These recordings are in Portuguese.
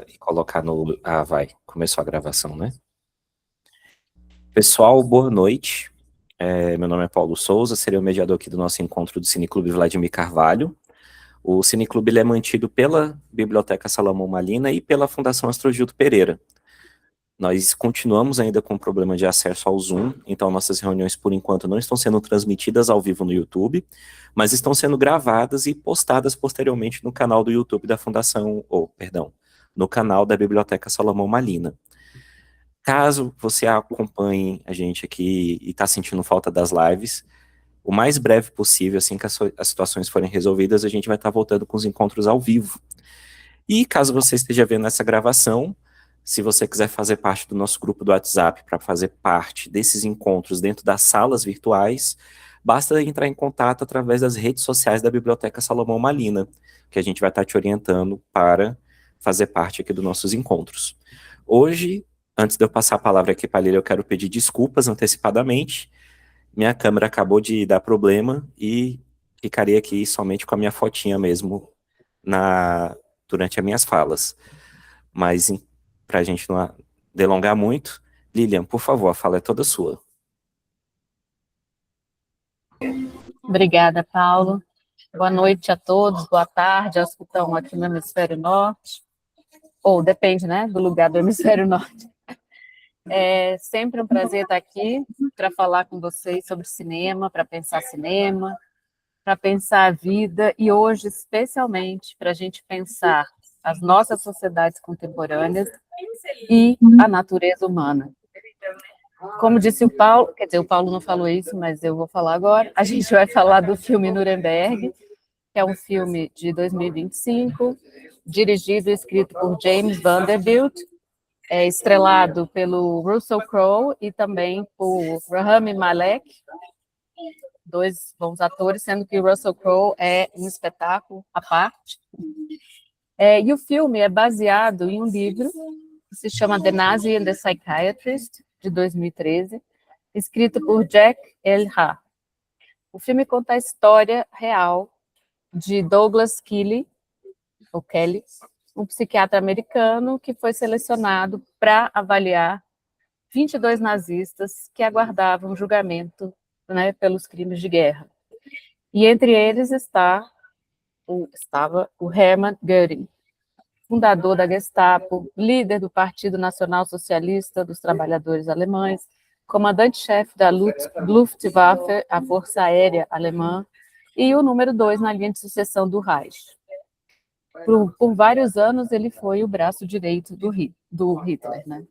e colocar no... Ah, vai. Começou a gravação, né? Pessoal, boa noite. Meu nome é Paulo Souza, serei o mediador aqui do nosso encontro do Cineclube Vladimir Carvalho. O Cineclube ele é mantido pela Biblioteca Salomão Malina e pela Fundação Astrogildo Pereira. Nós continuamos ainda com o problema de acesso ao Zoom, então nossas reuniões, por enquanto, não estão sendo transmitidas ao vivo no YouTube, mas estão sendo gravadas e postadas posteriormente no canal do YouTube da Fundação, no canal da Biblioteca Salomão Malina. Caso você acompanhe a gente aqui e está sentindo falta das lives, o mais breve possível, assim que as situações forem resolvidas, a gente vai estar voltando com os encontros ao vivo. E caso você esteja vendo essa gravação, se você quiser fazer parte do nosso grupo do WhatsApp para fazer parte desses encontros dentro das salas virtuais, basta entrar em contato através das redes sociais da Biblioteca Salomão Malina, que a gente vai estar te orientando para fazer parte aqui dos nossos encontros. Hoje, antes de eu passar a palavra aqui para a Lília, eu quero pedir desculpas antecipadamente. Minha câmera acabou de dar problema e ficaria aqui somente com a minha fotinha mesmo durante as minhas falas. Mas, para a gente não delongar muito, Lilian, por favor, a fala é toda sua. Obrigada, Paulo. Boa noite a todos, boa tarde aos que estão aqui no Hemisfério Norte, ou depende, né, do lugar do Hemisfério Norte. É sempre um prazer estar aqui para falar com vocês sobre cinema, para pensar a vida, e hoje, especialmente, para a gente pensar as nossas sociedades contemporâneas e a natureza humana. Como disse o Paulo, quer dizer, o Paulo não falou isso, mas eu vou falar agora, a gente vai falar do filme Nuremberg, que é um filme de 2025, dirigido e escrito por James Vanderbilt, estrelado pelo Russell Crowe e também por Rami Malek, dois bons atores, sendo que o Russell Crowe é um espetáculo à parte. E o filme é baseado em um livro que se chama The Nazi and the Psychiatrist, de 2013, escrito por Jack Elha. O filme conta a história real de Douglas Kelly, um psiquiatra americano que foi selecionado para avaliar 22 nazistas que aguardavam julgamento, né, pelos crimes de guerra. E entre eles estava o Hermann Göring, fundador da Gestapo, líder do Partido Nacional Socialista dos Trabalhadores Alemães, comandante-chefe da Luftwaffe, a Força Aérea Alemã, e o número 2 na linha de sucessão do Reich. Por vários anos, ele foi o braço direito do Hitler, né?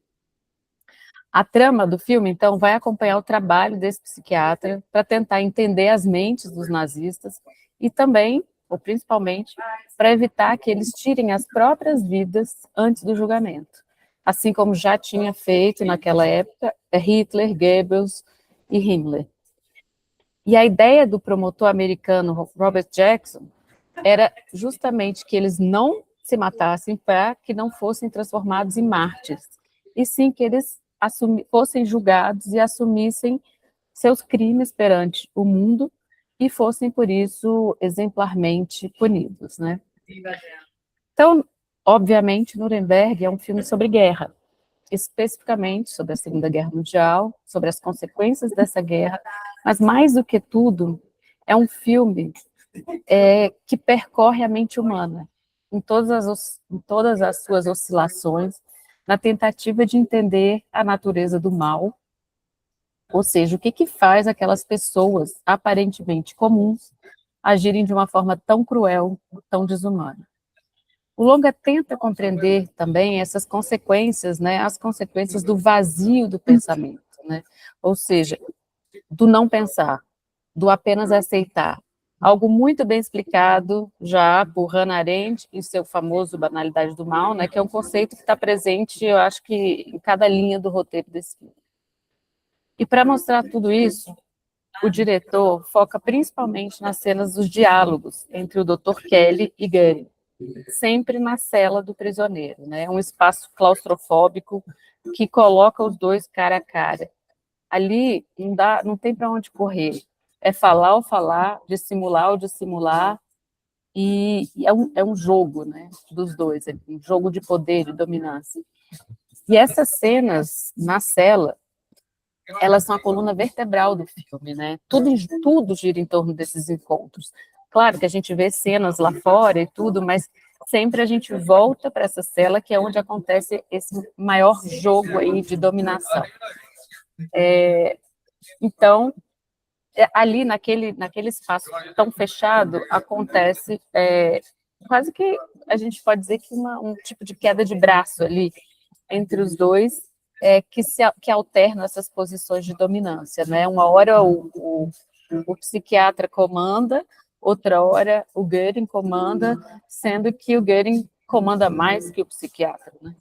A trama do filme, então, vai acompanhar o trabalho desse psiquiatra para tentar entender as mentes dos nazistas e também, ou principalmente, para evitar que eles tirem as próprias vidas antes do julgamento, assim como já tinha feito naquela época Hitler, Goebbels e Himmler. E a ideia do promotor americano Robert Jackson era justamente que eles não se matassem para que não fossem transformados em mártires, e sim que eles fossem julgados e assumissem seus crimes perante o mundo e fossem, por isso, exemplarmente punidos, né? Então, obviamente, Nuremberg é um filme sobre guerra, especificamente sobre a Segunda Guerra Mundial, sobre as consequências dessa guerra, mas mais do que tudo, é um filme que percorre a mente humana, em todas as suas oscilações, na tentativa de entender a natureza do mal, ou seja, o que faz aquelas pessoas aparentemente comuns agirem de uma forma tão cruel, tão desumana. O longa tenta compreender também essas consequências, né, as consequências do vazio do pensamento, né, ou seja, do não pensar, do apenas aceitar. Algo muito bem explicado já por Hannah Arendt em seu famoso Banalidade do Mal, né, que é um conceito que está presente, eu acho que em cada linha do roteiro desse filme. E para mostrar tudo isso, o diretor foca principalmente nas cenas dos diálogos entre o Dr. Kelly e Göring, sempre na cela do prisioneiro, né, um espaço claustrofóbico que coloca os dois cara a cara. Ali não tem para onde correr. É falar ou falar, dissimular ou dissimular, e é um jogo, né, dos dois, um jogo de poder, de dominância. E essas cenas na cela, elas são a coluna vertebral do filme, né? Tudo gira em torno desses encontros. Claro que a gente vê cenas lá fora e tudo, mas sempre a gente volta para essa cela, que é onde acontece esse maior jogo aí de dominação. Então, ali naquele espaço tão fechado, acontece quase que a gente pode dizer que um tipo de queda de braço ali entre os dois, que alternam essas posições de dominância, né? Uma hora o psiquiatra comanda, outra hora o Göring comanda, sendo que o Göring comanda mais que o psiquiatra, né?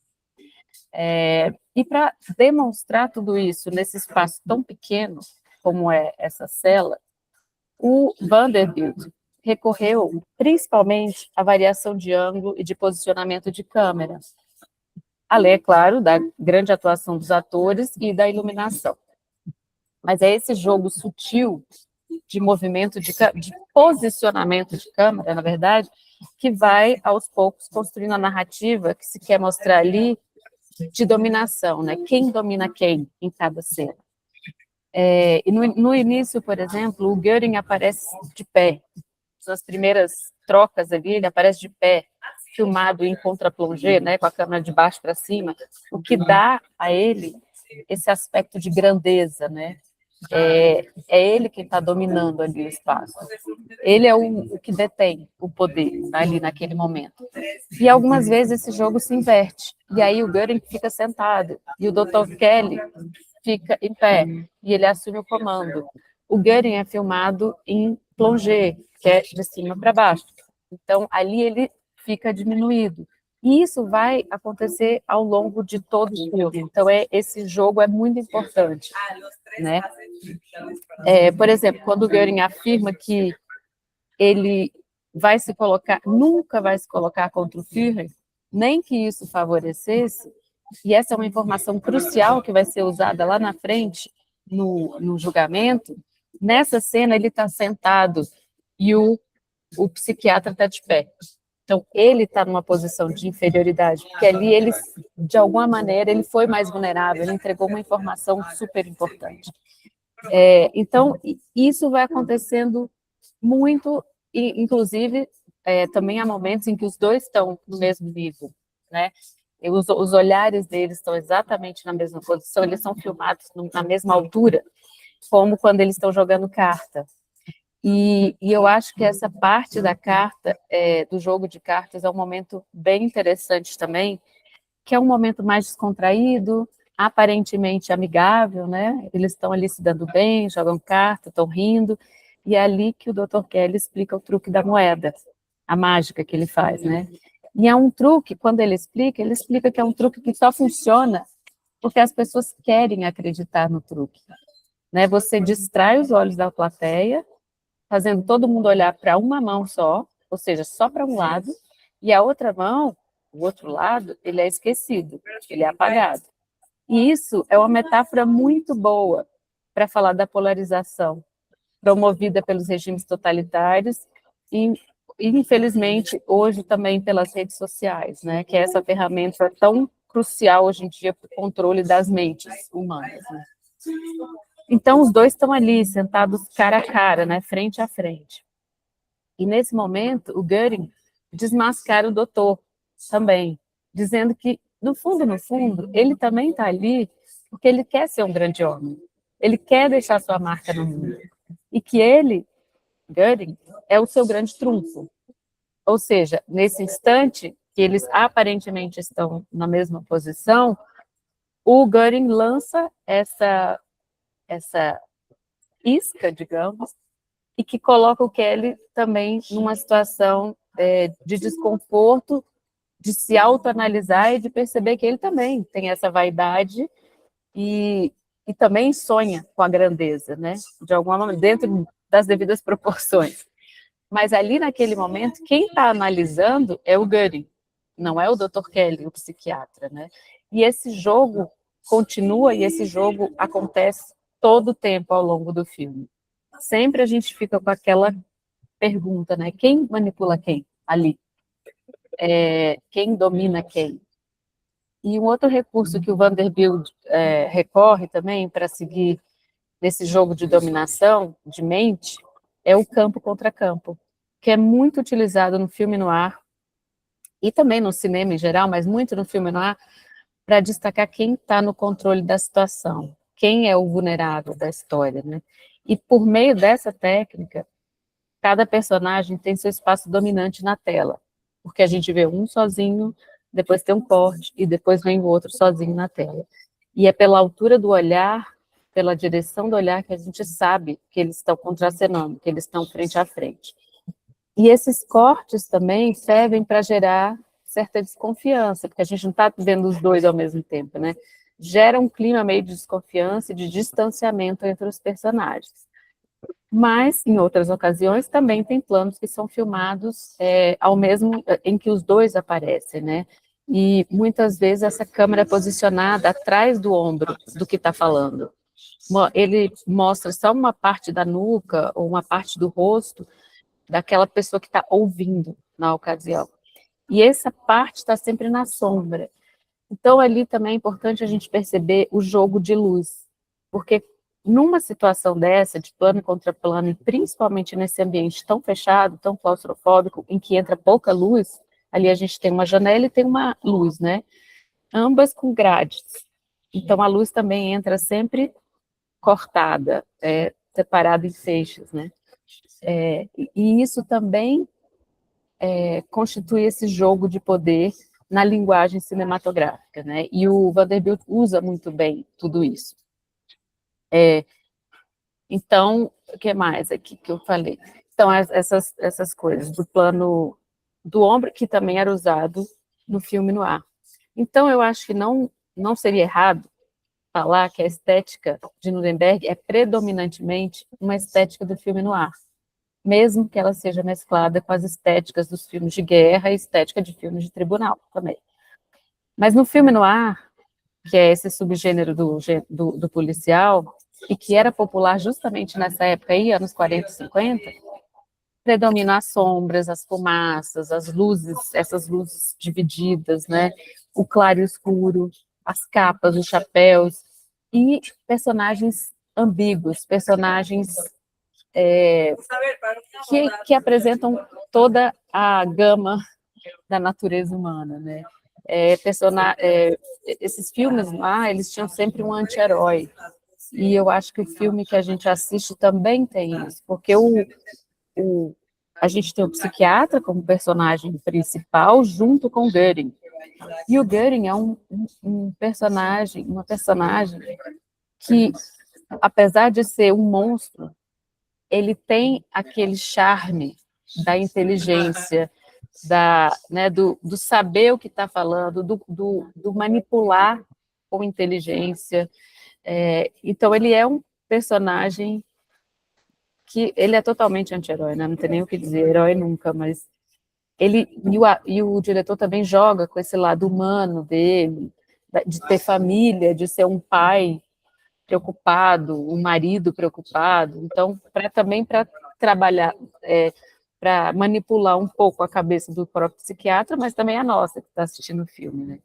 E para demonstrar tudo isso nesse espaço tão pequeno como é essa cela, o Vanderbilt recorreu principalmente à variação de ângulo e de posicionamento de câmera, além, é claro, da grande atuação dos atores e da iluminação. Mas é esse jogo sutil de movimento, de posicionamento de câmera, na verdade, que vai, aos poucos, construindo a narrativa que se quer mostrar ali de dominação, né? Quem domina quem em cada cena. E no início, por exemplo, o Göring aparece de pé. Nas primeiras trocas ali, ele aparece de pé, filmado em contra-plongé, né, com a câmera de baixo para cima, o que dá a ele esse aspecto de grandeza, né? É ele quem está dominando ali o espaço. Ele é o que detém o poder ali naquele momento. E algumas vezes esse jogo se inverte. E aí o Göring fica sentado e o Dr. Kelly fica em pé e ele assume o comando. O Göring é filmado em plongé, que é de cima para baixo. Então, ali ele fica diminuído. E isso vai acontecer ao longo de todo o filme. Então, esse jogo é muito importante, né? Por exemplo, quando o Göring afirma que ele vai se colocar, nunca vai se colocar contra o Führer, nem que isso favorecesse, e essa é uma informação crucial que vai ser usada lá na frente, no julgamento. Nessa cena, ele está sentado e o psiquiatra está de pé. Então, ele está numa posição de inferioridade, porque ali ele, de alguma maneira, ele foi mais vulnerável, ele entregou uma informação super importante. Então, isso vai acontecendo muito, e, inclusive, também há momentos em que os dois estão no mesmo nível, né? Os olhares deles estão exatamente na mesma posição, eles são filmados na mesma altura, como quando eles estão jogando carta. E eu acho que essa parte da carta, do jogo de cartas, é um momento bem interessante também, que é um momento mais descontraído, aparentemente amigável, né? Eles estão ali se dando bem, jogam carta, estão rindo, e é ali que o Dr. Kelly explica o truque da moeda, a mágica que ele faz, né? E é um truque, quando ele explica que é um truque que só funciona porque as pessoas querem acreditar no truque, né? Você distrai os olhos da plateia, fazendo todo mundo olhar para uma mão só, ou seja, só para um lado, e a outra mão, o outro lado, ele é esquecido, ele é apagado. E isso é uma metáfora muito boa para falar da polarização promovida pelos regimes totalitários e, infelizmente, hoje também pelas redes sociais, né, que é essa ferramenta tão crucial hoje em dia para o controle das mentes humanas, né? Então, os dois estão ali, sentados cara a cara, né, frente a frente. E, nesse momento, o Göring desmascara o doutor também, dizendo que, no fundo, ele também está ali porque ele quer ser um grande homem. Ele quer deixar sua marca no mundo. E que ele, Göring, é o seu grande trunfo. Ou seja, nesse instante que eles aparentemente estão na mesma posição, o Göring lança essa isca, digamos, e que coloca o Kelly também numa situação de desconforto, de se autoanalisar e de perceber que ele também tem essa vaidade e também sonha com a grandeza, né? De alguma maneira, dentro das devidas proporções. Mas ali, naquele momento, quem está analisando é o Göring, não é o Dr. Kelly, o psiquiatra, né? E esse jogo continua e esse jogo acontece todo o tempo ao longo do filme. Sempre a gente fica com aquela pergunta, né? Quem manipula quem ali? Quem domina quem? E um outro recurso que o Vanderbilt recorre também para seguir nesse jogo de dominação de mente é o campo contra campo, que é muito utilizado no filme noir e também no cinema em geral, mas muito no filme noir, para destacar quem está no controle da situação, quem é o vulnerável da história, né? E por meio dessa técnica, cada personagem tem seu espaço dominante na tela, porque a gente vê um sozinho, depois tem um corte, e depois vem o outro sozinho na tela. E é pela altura do olhar, pela direção do olhar, que a gente sabe que eles estão contracenando, que eles estão frente a frente. E esses cortes também servem para gerar certa desconfiança, porque a gente não está vendo os dois ao mesmo tempo, né? Gera um clima meio de desconfiança e de distanciamento entre os personagens. Mas, em outras ocasiões, também tem planos que são filmados ao mesmo em que os dois aparecem, né? E muitas vezes essa câmera é posicionada atrás do ombro do que está falando. Ele mostra só uma parte da nuca ou uma parte do rosto daquela pessoa que está ouvindo na ocasião. E essa parte está sempre na sombra. Então, ali também é importante a gente perceber o jogo de luz, porque numa situação dessa, de plano contra plano, e principalmente nesse ambiente tão fechado, tão claustrofóbico, em que entra pouca luz, ali a gente tem uma janela e tem uma luz, né? Ambas com grades. Então, a luz também entra sempre cortada, separada em feixes, né? E isso também constitui esse jogo de poder na linguagem cinematográfica, né? E o Vanderbilt usa muito bem tudo isso. Então, o que mais aqui que eu falei? Então, essas coisas do plano do ombro, que também era usado no filme noir. Então, eu acho que não seria errado falar que a estética de Nuremberg é predominantemente uma estética do filme noir, mesmo que ela seja mesclada com as estéticas dos filmes de guerra e estética de filmes de tribunal também. Mas no filme noir, que é esse subgênero do policial, e que era popular justamente nessa época aí, anos 40 e 50, predominam as sombras, as fumaças, as luzes, essas luzes divididas, né? O claro e o escuro, as capas, os chapéus, e personagens ambíguos, personagens que apresentam toda a gama da natureza humana, né? Esses filmes lá, eles tinham sempre um anti-herói, e eu acho que o filme que a gente assiste também tem isso, porque a gente tem o psiquiatra como personagem principal junto com o Göring, e o Göring é uma personagem que, apesar de ser um monstro, ele tem aquele charme da inteligência, do saber o que está falando, do manipular com inteligência. Então, ele é um personagem que ele é totalmente anti-herói, né? Não tem nem o que dizer, herói nunca, mas e o diretor também joga com esse lado humano dele, de ter família, de ser um pai preocupado, um marido preocupado. Então, também para trabalhar, para manipular um pouco a cabeça do próprio psiquiatra, mas também a nossa, que está assistindo o filme, né?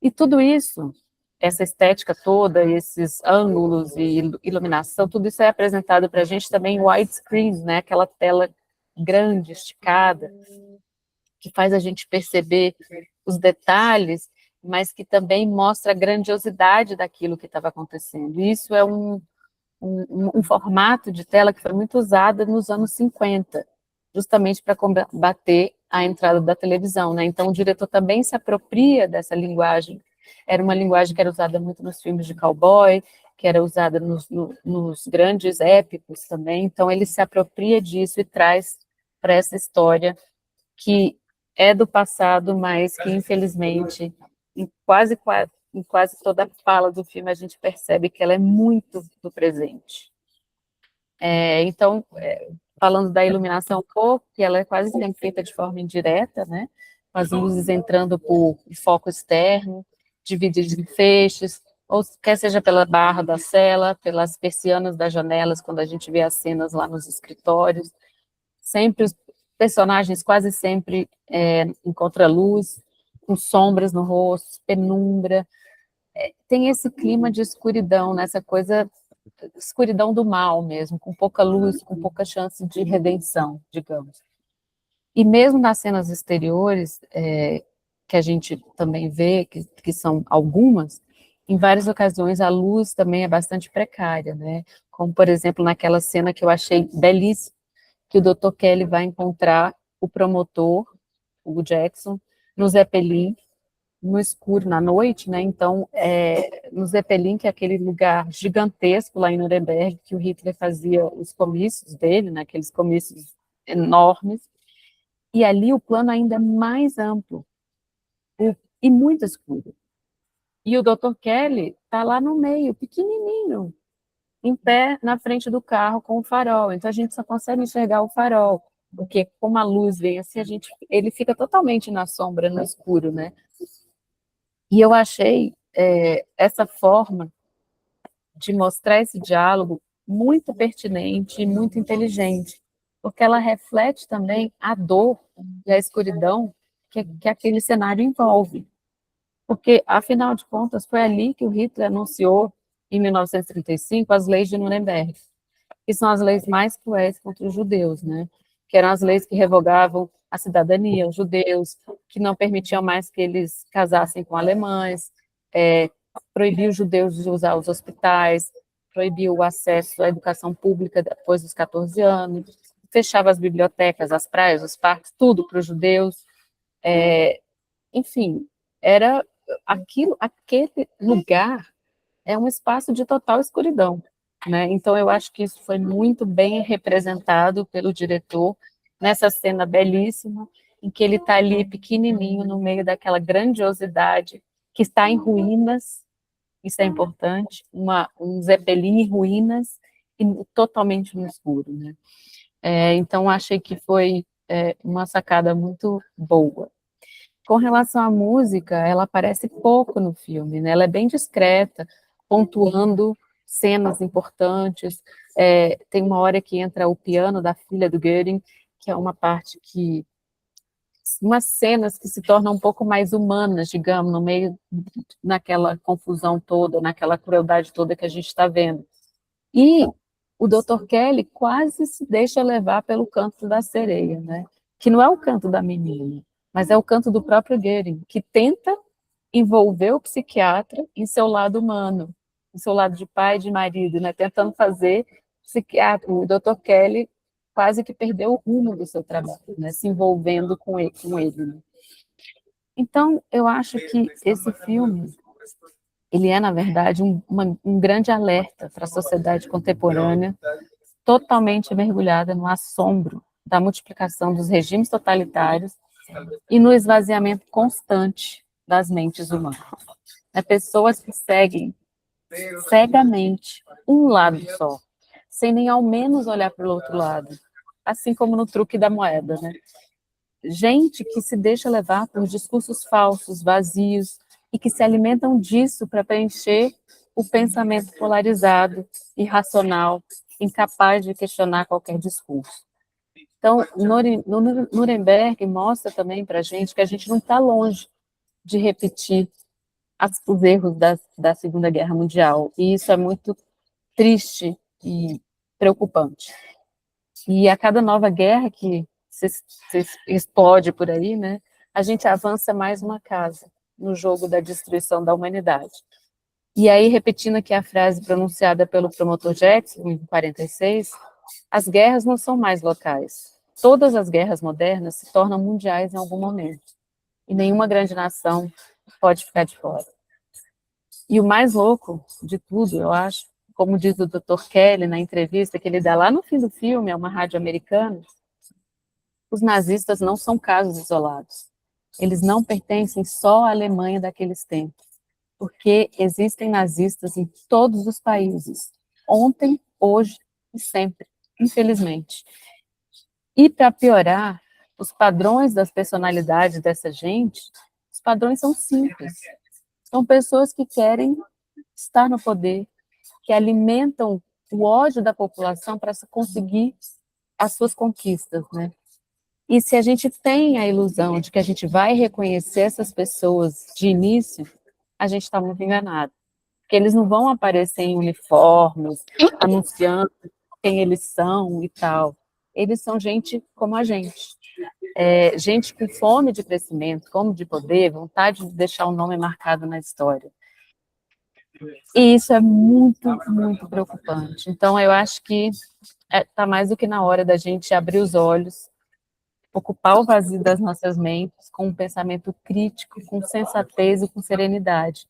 E tudo isso, essa estética toda, esses ângulos e iluminação, tudo isso é apresentado para a gente também em widescreen, né? Aquela tela grande, esticada, que faz a gente perceber os detalhes, mas que também mostra a grandiosidade daquilo que estava acontecendo. E isso é um formato de tela que foi muito usado nos anos 50, justamente para combater a entrada da televisão, né? Então, o diretor também se apropria dessa linguagem. Era uma linguagem que era usada muito nos filmes de cowboy, que era usada nos grandes épicos também. Então, ele se apropria disso e traz para essa história que é do passado, mas que, infelizmente, em quase toda a fala do filme, a gente percebe que ela é muito do presente. Então, falando da iluminação um pouco, que ela é quase sempre feita de forma indireta, né? Com as luzes entrando por foco externo, divididas em feixes, ou quer seja pela barra da cela, pelas persianas das janelas, quando a gente vê as cenas lá nos escritórios. sempre os personagens quase sempre em contraluz, com sombras no rosto, penumbra, tem esse clima de escuridão, nessa coisa, escuridão do mal mesmo, com pouca luz, com pouca chance de redenção, digamos. E mesmo nas cenas exteriores, que a gente também vê, que são algumas, em várias ocasiões a luz também é bastante precária, né? Como, por exemplo, naquela cena que eu achei belíssima, que o Dr. Kelly vai encontrar o promotor, o Jackson, no Zeppelin, no escuro, na noite, né? Então, no Zeppelin, que é aquele lugar gigantesco lá em Nuremberg, que o Hitler fazia os comícios dele, né? Aqueles comícios enormes, e ali o plano ainda é mais amplo e muito escuro. E o Dr. Kelly está lá no meio, pequenininho, em pé na frente do carro com o farol. Então a gente só consegue enxergar o farol, porque como a luz vem assim, ele fica totalmente na sombra, no escuro, né? E eu achei essa forma de mostrar esse diálogo muito pertinente e muito inteligente, porque ela reflete também a dor e a escuridão que aquele cenário envolve. Porque, afinal de contas, foi ali que o Hitler anunciou, em 1935, as leis de Nuremberg, que são as leis mais cruéis contra os judeus, né? Que eram as leis que revogavam a cidadania aos judeus, que não permitiam mais que eles casassem com alemães, proibiu os judeus de usar os hospitais, proibiu o acesso à educação pública depois dos 14 anos, fechava as bibliotecas, as praias, os parques, tudo para os judeus. Enfim, era aquele lugar é um espaço de total escuridão, né? Então eu acho que isso foi muito bem representado pelo diretor nessa cena belíssima em que ele está ali pequenininho no meio daquela grandiosidade que está em ruínas. Isso é importante, um Zeppelin em ruínas e totalmente no escuro, né? Então achei que foi uma sacada muito boa. Com relação à música, ela aparece pouco no filme, né? Ela é bem discreta, pontuando cenas importantes. Tem uma hora que entra o piano da filha do Göring, que é uma parte que umas cenas que se tornam um pouco mais humanas, digamos, no meio naquela confusão toda, naquela crueldade toda que a gente está vendo. E o Dr. Kelly quase se deixa levar pelo canto da sereia, né? Que não é o canto da menina, mas é o canto do próprio Goering, que tenta envolver o psiquiatra em seu lado humano, em seu lado de pai e de marido, né? Tentando fazer o Dr. Kelly quase que perdeu o rumo do seu trabalho, né? Se envolvendo com ele, né? Então, eu acho que esse filme, ele é, na verdade, um grande alerta para a sociedade contemporânea, totalmente mergulhada no assombro da multiplicação dos regimes totalitários e no esvaziamento constante das mentes humanas. Pessoas que seguem cegamente um lado só, sem nem ao menos olhar para o outro lado, assim como no truque da moeda, né? Gente que se deixa levar por discursos falsos, vazios, e que se alimentam disso para preencher o pensamento polarizado, irracional, incapaz de questionar qualquer discurso. Então, Nuremberg mostra também para a gente não está longe de repetir os erros da Segunda Guerra Mundial, e isso é muito triste e preocupante. E a cada nova guerra que se explode por aí, né, a gente avança mais uma casa no jogo da destruição da humanidade. E aí, repetindo aqui a frase pronunciada pelo promotor Jackson, em 46, as guerras não são mais locais. Todas as guerras modernas se tornam mundiais em algum momento. E nenhuma grande nação pode ficar de fora. E o mais louco de tudo, eu acho, como diz o Dr. Kelly na entrevista que ele dá lá no fim do filme, é uma rádio americana, os nazistas não são casos isolados. Eles não pertencem só à Alemanha daqueles tempos, porque existem nazistas em todos os países, ontem, hoje e sempre, infelizmente. E para piorar, os padrões das personalidades dessa gente, os padrões são simples. São pessoas que querem estar no poder, que alimentam o ódio da população para conseguir as suas conquistas, né? E se a gente tem a ilusão de que a gente vai reconhecer essas pessoas de início, a gente está muito enganado. Porque eles não vão aparecer em uniformes, anunciando quem eles são e tal. Eles são gente como a gente. Gente com fome de crescimento, fome de poder, vontade de deixar o nome marcado na história. E isso é muito, muito preocupante. Então, eu acho que está mais do que na hora da gente abrir os olhos, ocupar o vazio das nossas mentes com um pensamento crítico, com sensatez e com serenidade.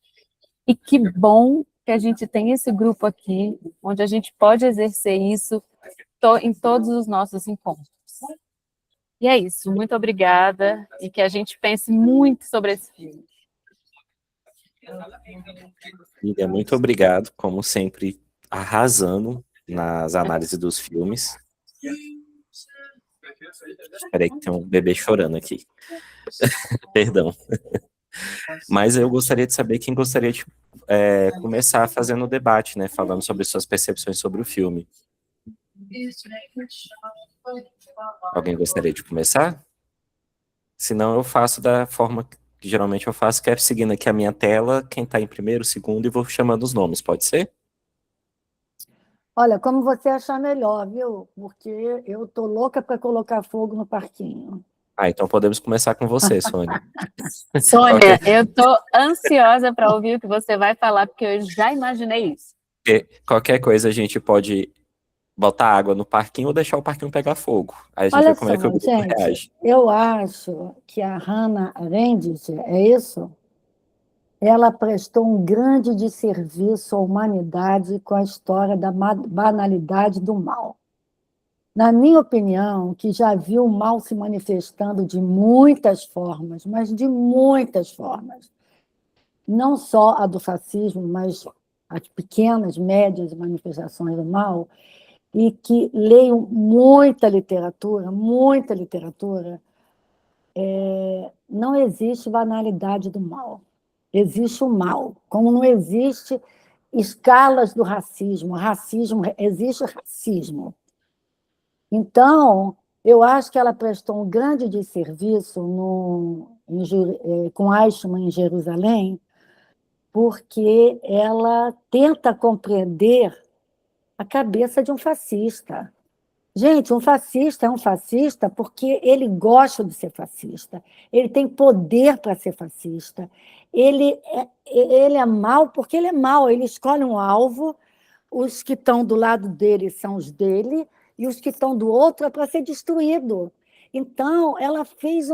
E que bom que a gente tem esse grupo aqui, onde a gente pode exercer isso em todos os nossos encontros. E é isso, muito obrigada, e que a gente pense muito sobre esse filme. Lívia, muito obrigado, como sempre, arrasando nas análises dos filmes. Espera aí que tem um bebê chorando aqui. Perdão. Mas eu gostaria de saber quem gostaria de começar fazendo o debate, né, falando sobre suas percepções sobre o filme. Alguém gostaria de começar? Se não, eu faço da forma que geralmente eu faço, que é seguindo aqui a minha tela, quem está em primeiro, segundo, e vou chamando os nomes, pode ser? Olha, como você achar melhor, viu? Porque eu tô louca para colocar fogo no parquinho. Então podemos começar com você, Sônia. Sônia, eu estou ansiosa para ouvir o que você vai falar, porque eu já imaginei isso. Qualquer coisa a gente pode botar água no parquinho ou deixar o parquinho pegar fogo. Aí a gente Olha vê como é que o grupo reage. Eu acho que a Hannah Arendt, é isso? Ela prestou um grande desserviço à humanidade com a história da banalidade do mal. Na minha opinião, que já viu o mal se manifestando de muitas formas, mas de muitas formas. Não só a do fascismo, mas as pequenas, médias manifestações do mal, e que leiam muita literatura, não existe banalidade do mal. Existe o mal, como não existe escalas do racismo. Existe racismo. Então, eu acho que ela prestou um grande desserviço com Eichmann em Jerusalém, porque ela tenta compreender a cabeça de um fascista. Gente, um fascista é um fascista porque ele gosta de ser fascista, ele tem poder para ser fascista, ele é mau porque ele é mau, ele escolhe um alvo, os que estão do lado dele são os dele, e os que estão do outro é para ser destruído. Então, ela fez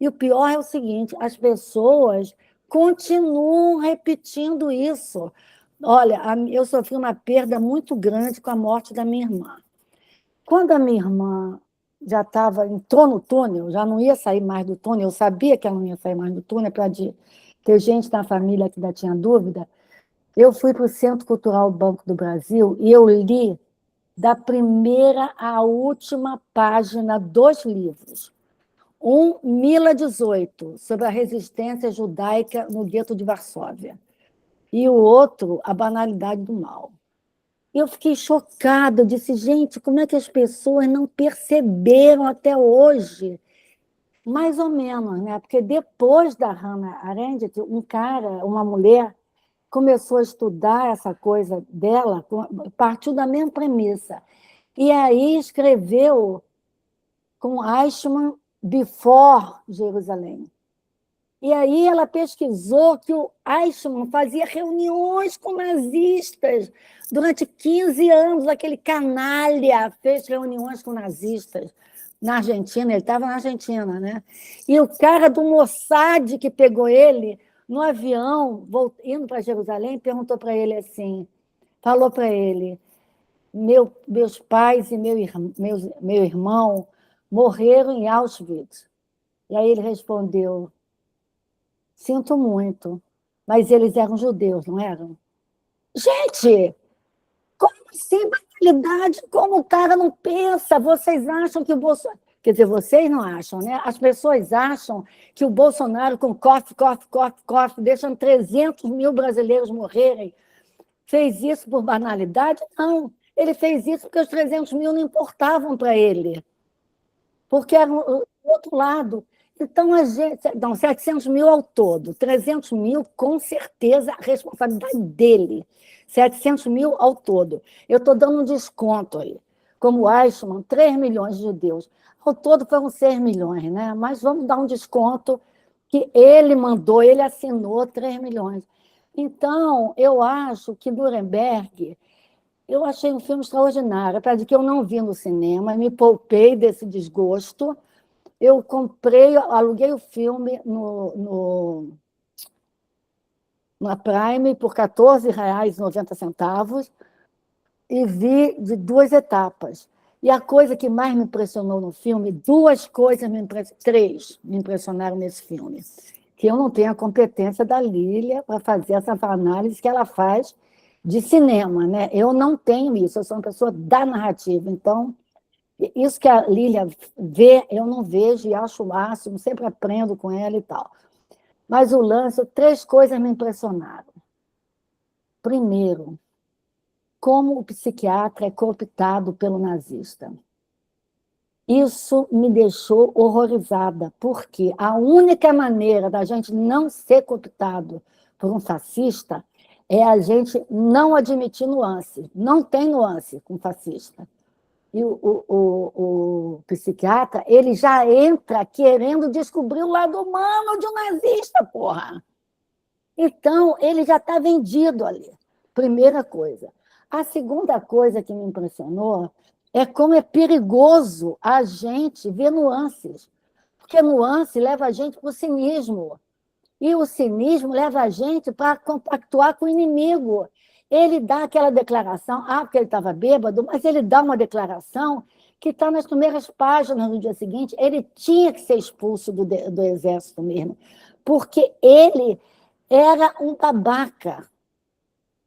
E o pior é o seguinte, as pessoas continuam repetindo isso. Olha, eu sofri uma perda muito grande com a morte da minha irmã. Quando a minha irmã entrou no túnel, já não ia sair mais do túnel, eu sabia que ela não ia sair mais do túnel, para ter gente na família que ainda tinha dúvida, eu fui para o Centro Cultural Banco do Brasil e eu li da primeira à última página 2 livros. Um, Mila 18, sobre a resistência judaica no gueto de Varsóvia. E o outro, A Banalidade do Mal. Eu fiquei chocada, eu disse, gente, como é que as pessoas não perceberam até hoje? Mais ou menos, né? Porque depois da Hannah Arendt, uma mulher, começou a estudar essa coisa dela, partiu da mesma premissa. E aí escreveu com Eichmann Before Jerusalém. E aí ela pesquisou que o Eichmann fazia reuniões com nazistas. Durante 15 anos, aquele canalha fez reuniões com nazistas na Argentina, ele estava na Argentina, né? E o cara do Mossad que pegou ele no avião, indo para Jerusalém, perguntou para ele assim, falou para ele, meus pais e meu irmão morreram em Auschwitz. E aí ele respondeu, sinto muito, mas eles eram judeus, não eram? Gente, como assim, banalidade? Como o cara não pensa? Vocês acham que o Bolsonaro... Quer dizer, vocês não acham, né? As pessoas acham que o Bolsonaro, com cof, deixando 300 mil brasileiros morrerem, fez isso por banalidade? Não. Ele fez isso porque os 300 mil não importavam para ele, porque era o outro lado. Então, a gente... Não, 700 mil ao todo. 300 mil, com certeza, a responsabilidade dele. 700 mil ao todo. Eu estou dando um desconto aí. Como Eichmann, 3 milhões de judeus. Ao todo foram 6 milhões, né? Mas vamos dar um desconto que ele mandou, ele assinou 3 milhões. Então, eu acho que Nuremberg, eu achei um filme extraordinário, apesar de que eu não vi no cinema, me poupei desse desgosto. Eu aluguei o filme na Prime por R$ 14,90 e vi de 2 etapas. E a coisa que mais me impressionou no filme, 2 coisas, 3 me impressionaram nesse filme, que eu não tenho a competência da Lília para fazer essa análise que ela faz de cinema, né? Eu não tenho isso, eu sou uma pessoa da narrativa, então... Isso que a Lília vê, eu não vejo e acho o máximo, sempre aprendo com ela e tal. Mas o lance, 3 coisas me impressionaram. Primeiro, como o psiquiatra é cooptado pelo nazista. Isso me deixou horrorizada, porque a única maneira da gente não ser cooptado por um fascista é a gente não admitir nuance. Não tem nuance com fascista. E o psiquiatra, ele já entra querendo descobrir o lado humano de um nazista, porra. Então, ele já está vendido ali. Primeira coisa. A segunda coisa que me impressionou é como é perigoso a gente ver nuances, porque nuance leva a gente para o cinismo, e o cinismo leva a gente para compactuar com o inimigo. Ele dá aquela declaração, porque ele estava bêbado, mas ele dá uma declaração que está nas primeiras páginas no dia seguinte. Ele tinha que ser expulso do exército mesmo, porque ele era um babaca,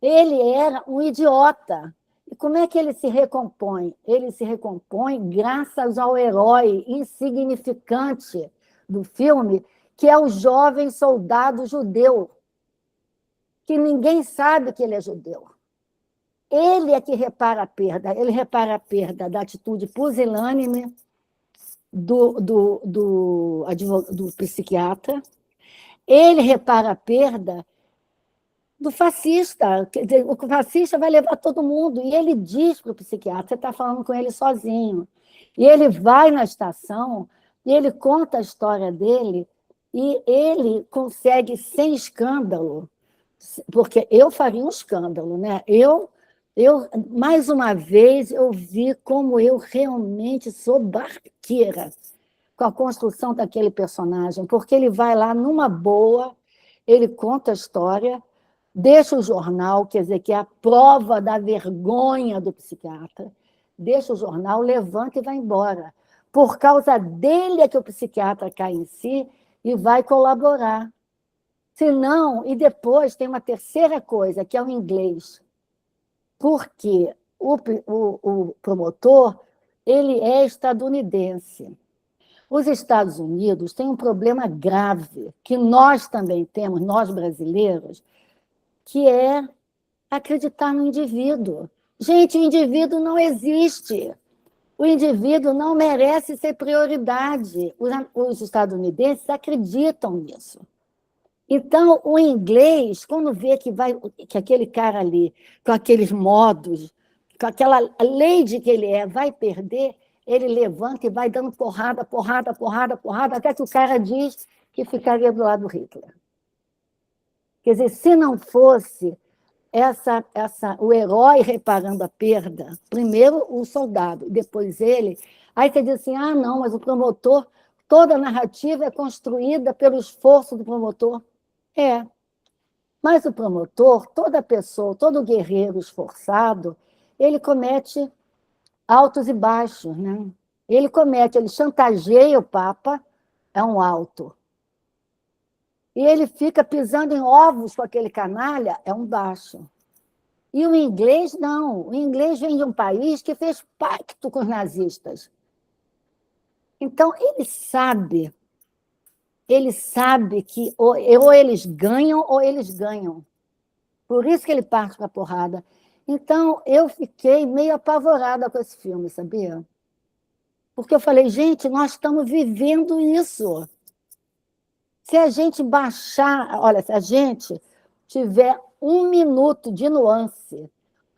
ele era um idiota. E como é que ele se recompõe? Ele se recompõe graças ao herói insignificante do filme, que é o jovem soldado judeu, que ninguém sabe que ele é judeu. Ele é que repara a perda. Ele repara a perda da atitude pusilânime do psiquiatra. Ele repara a perda do fascista. Quer dizer, o fascista vai levar todo mundo. E ele diz para o psiquiatra, você está falando com ele sozinho. E ele vai na estação e ele conta a história dele e ele consegue, sem escândalo, porque eu faria um escândalo, né? Mais uma vez, eu vi como eu realmente sou barqueira com a construção daquele personagem, porque ele vai lá numa boa, ele conta a história, deixa o jornal, quer dizer, que é a prova da vergonha do psiquiatra, deixa o jornal, levanta e vai embora. Por causa dele é que o psiquiatra cai em si e vai colaborar. Se não, e depois tem uma terceira coisa, que é o inglês. Porque o promotor, ele é estadunidense. Os Estados Unidos têm um problema grave, que nós também temos, nós brasileiros, que é acreditar no indivíduo. Gente, o indivíduo não existe. O indivíduo não merece ser prioridade. Os estadunidenses acreditam nisso. Então, o inglês, quando vê que aquele cara ali, com aqueles modos, com aquela lady que ele vai perder, ele levanta e vai dando porrada, porrada, porrada, porrada, até que o cara diz que ficaria do lado do Hitler. Quer dizer, se não fosse o herói reparando a perda, primeiro o soldado, depois ele, aí você diz assim, não, mas o promotor, toda a narrativa é construída pelo esforço do promotor. Mas o promotor, toda pessoa, todo guerreiro esforçado, ele comete altos e baixos, né? Ele chantageia o Papa, é um alto. E ele fica pisando em ovos com aquele canalha, é um baixo. E o inglês, não. O inglês vem de um país que fez pacto com os nazistas. Então, ele sabe que ou eles ganham ou eles ganham. Por isso que ele parte para a porrada. Então, eu fiquei meio apavorada com esse filme, sabia? Porque eu falei, gente, nós estamos vivendo isso. Se a gente baixar, olha, se a gente tiver 1 minuto de nuance,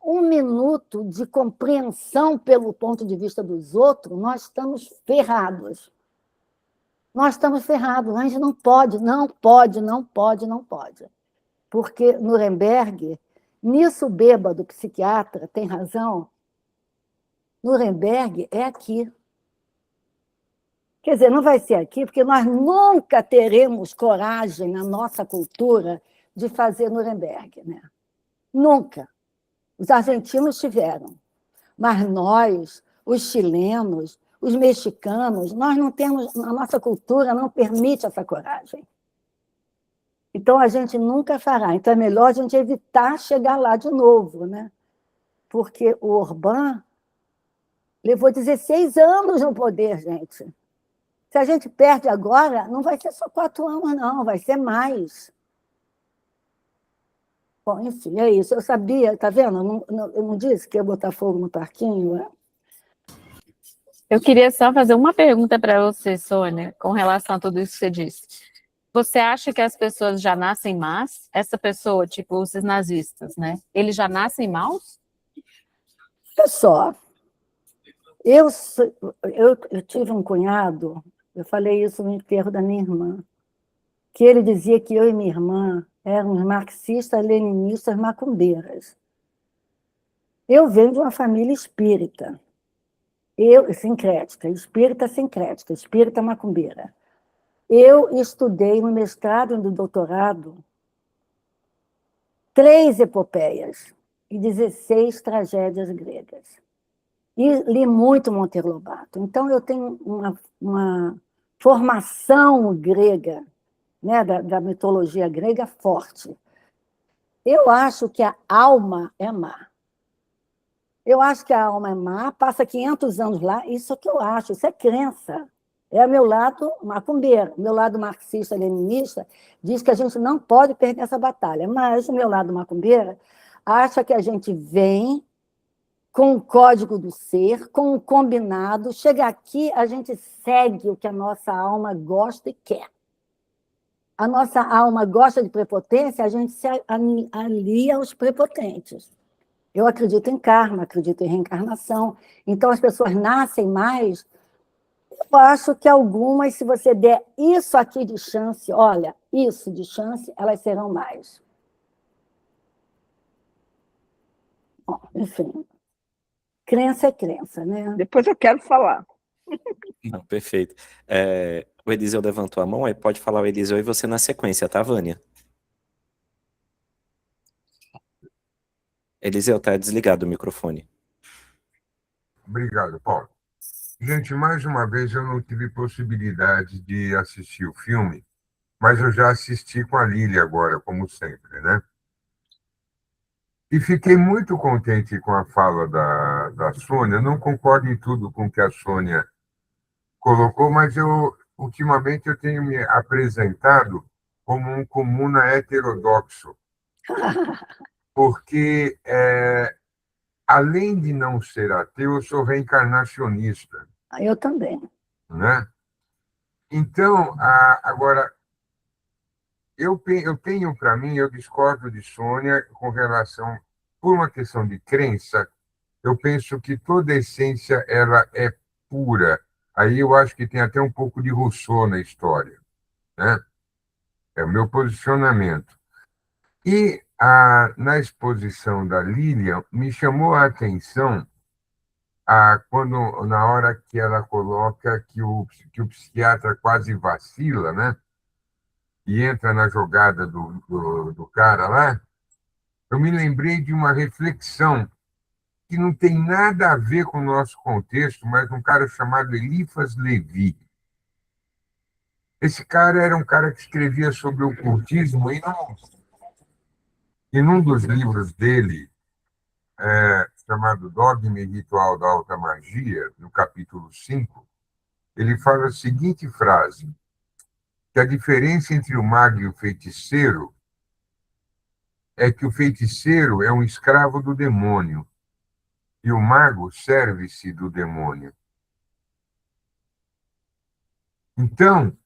1 minuto de compreensão pelo ponto de vista dos outros, nós estamos ferrados. Nós estamos ferrados. A gente não pode, não pode, não pode, não pode. Porque Nuremberg, nisso o bêbado psiquiatra tem razão, Nuremberg é aqui. Quer dizer, não vai ser aqui, porque nós nunca teremos coragem na nossa cultura de fazer Nuremberg, né? Nunca. Os argentinos tiveram, mas nós, os chilenos, os mexicanos, nós não temos, a nossa cultura não permite essa coragem. Então, a gente nunca fará. Então, é melhor a gente evitar chegar lá de novo, né? Porque o Orbán levou 16 anos no poder, gente. Se a gente perde agora, não vai ser só 4 anos, não, vai ser mais. Bom, enfim, é isso. Eu sabia, tá vendo? Eu não disse que ia botar fogo no parquinho, né? Eu queria só fazer uma pergunta para você, Sônia, com relação a tudo isso que você disse. Você acha que as pessoas já nascem más? Essa pessoa, tipo os nazistas, né? Eles já nascem maus? Olha só, eu tive um cunhado, eu falei isso no enterro da minha irmã, que ele dizia que eu e minha irmã éramos marxistas, leninistas, macumbeiras. Eu venho de uma família espírita, sincrética, espírita macumbeira. Eu estudei no mestrado e no doutorado 3 epopeias e 16 tragédias gregas. E li muito Monteiro Lobato. Então, eu tenho uma formação grega, né, da mitologia grega forte. Eu acho que a alma é má. Eu acho que a alma é má, passa 500 anos lá, isso é o que eu acho, isso é crença. É o meu lado macumbeiro, meu lado marxista-leninista diz que a gente não pode perder essa batalha, mas o meu lado macumbeiro acha que a gente vem com o código do ser, com o combinado, chega aqui, a gente segue o que a nossa alma gosta e quer. A nossa alma gosta de prepotência, a gente se alia aos prepotentes. Eu acredito em karma, acredito em reencarnação. Então, as pessoas nascem mais. Eu acho que algumas, se você der isso aqui de chance, olha, isso de chance, elas serão mais. Bom, enfim, crença é crença, né? Depois eu quero falar. Não, perfeito. O Eliseu levantou a mão, aí pode falar o Eliseu e você na sequência, tá, Vânia? Eliseu, tá desligado o microfone. Obrigado, Paulo. Gente, mais uma vez eu não tive possibilidade de assistir o filme, mas eu já assisti com a Lília agora, como sempre, né? E fiquei muito contente com a fala da Sônia. Não concordo em tudo com o que a Sônia colocou, mas ultimamente eu tenho me apresentado como um comuna heterodoxo, porque, além de não ser ateu, eu sou reencarnacionista, Eu também. né? Então, agora, eu tenho para mim, eu discordo de Sônia com relação, por uma questão de crença, eu penso que toda essência ela é pura. Aí eu acho que tem até um pouco de Rousseau na história, né? É o meu posicionamento. E na exposição da Lilian, me chamou a atenção na hora que ela coloca que o psiquiatra quase vacila, né? E entra na jogada do cara lá, eu me lembrei de uma reflexão que não tem nada a ver com o nosso contexto, mas um cara chamado Eliphas Levi. Esse cara era um cara que escrevia sobre o ocultismo e num dos livros dele, chamado Dogma e Ritual da Alta Magia, no capítulo 5, ele fala a seguinte frase, que a diferença entre o mago e o feiticeiro é que o feiticeiro é um escravo do demônio e o mago serve-se do demônio. Então,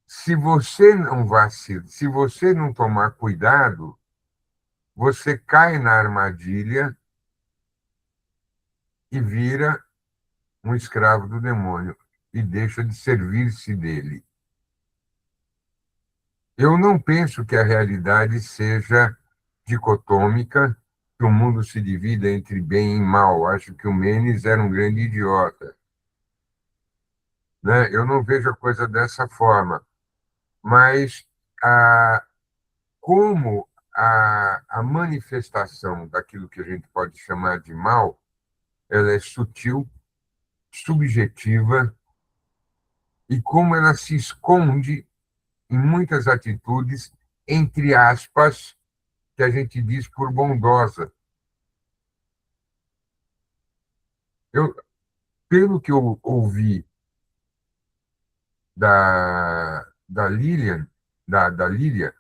se você não vacilar, se você não tomar cuidado, você cai na armadilha e vira um escravo do demônio e deixa de servir-se dele. Eu não penso que a realidade seja dicotômica, que o mundo se divida entre bem e mal. Acho que o Menes era um grande idiota. Né? Eu não vejo a coisa dessa forma. Mas como a manifestação daquilo que a gente pode chamar de mal, ela é sutil, subjetiva, e como ela se esconde em muitas atitudes, entre aspas, que a gente diz por bondosa. Eu, pelo que eu ouvi da Lilian, da Lília,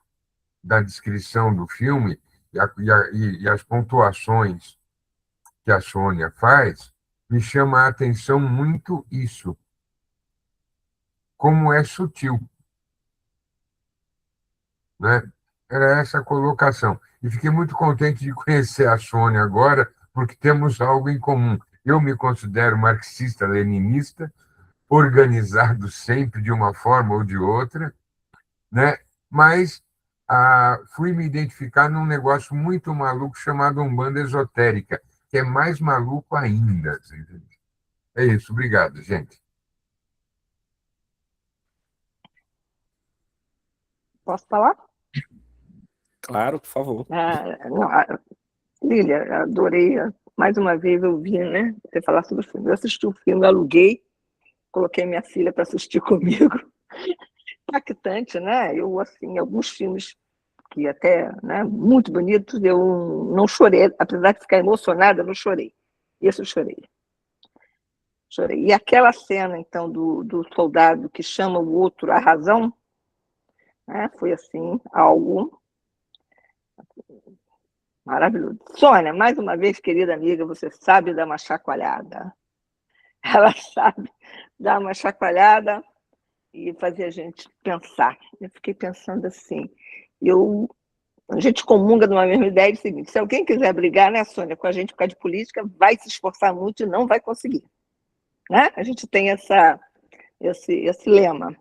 da descrição do filme e as pontuações que a Sônia faz, me chama a atenção muito isso, como é sutil, né? Era essa a colocação. E fiquei muito contente de conhecer a Sônia agora, porque temos algo em comum. Eu me considero marxista-leninista, organizado sempre de uma forma ou de outra, né? Mas fui me identificar num negócio muito maluco chamado Umbanda Esotérica, que é mais maluco ainda. É isso, obrigado, gente. Posso falar? Claro, por favor. Não, Lília, adorei. Mais uma vez eu vi, né? Você falar sobre o filme. Eu assisti o filme, aluguei, coloquei minha filha para assistir comigo. Impactante, né? Eu, assim, alguns filmes que até, né, muito bonitos, eu não chorei. Apesar de ficar emocionada, eu não chorei. Esse eu chorei. Chorei. E aquela cena, então, do soldado que chama o outro à razão, né, foi, assim, algo maravilhoso. Sônia, mais uma vez, querida amiga, você sabe dar uma chacoalhada. Ela sabe dar uma chacoalhada e fazer a gente pensar. Eu fiquei pensando assim, a gente comunga numa mesma ideia do seguinte: se alguém quiser brigar, né, Sônia, com a gente por causa de política, vai se esforçar muito e não vai conseguir. Né? A gente tem esse lema.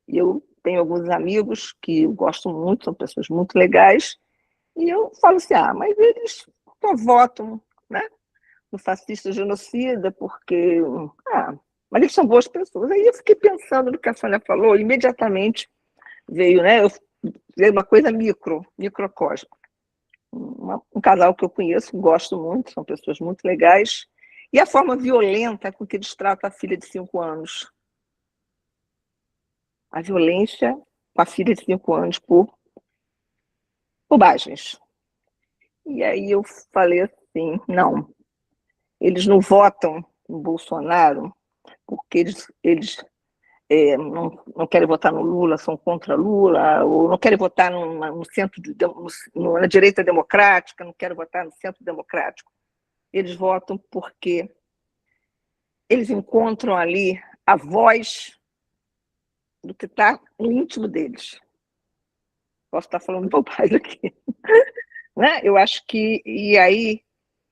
E eu tenho alguns amigos que eu gosto muito, são pessoas muito legais, e eu falo assim, mas eles só votam, né, no fascista genocida porque... mas eles são boas pessoas. Aí eu fiquei pensando no que a Sônia falou, imediatamente veio, né, veio uma coisa microcosmo. Um casal que eu conheço, gosto muito, são pessoas muito legais, e a forma violenta com que eles tratam a filha de 5 anos. A violência com a filha de 5 anos por bobagens. E aí eu falei assim, não, eles não votam no Bolsonaro porque eles não querem votar no Lula, são contra Lula, ou não querem votar no centro na direita democrática, não querem votar no centro democrático. Eles votam porque eles encontram ali a voz do que está no íntimo deles. Posso estar falando bobagem aqui. Né? Eu acho que, e aí,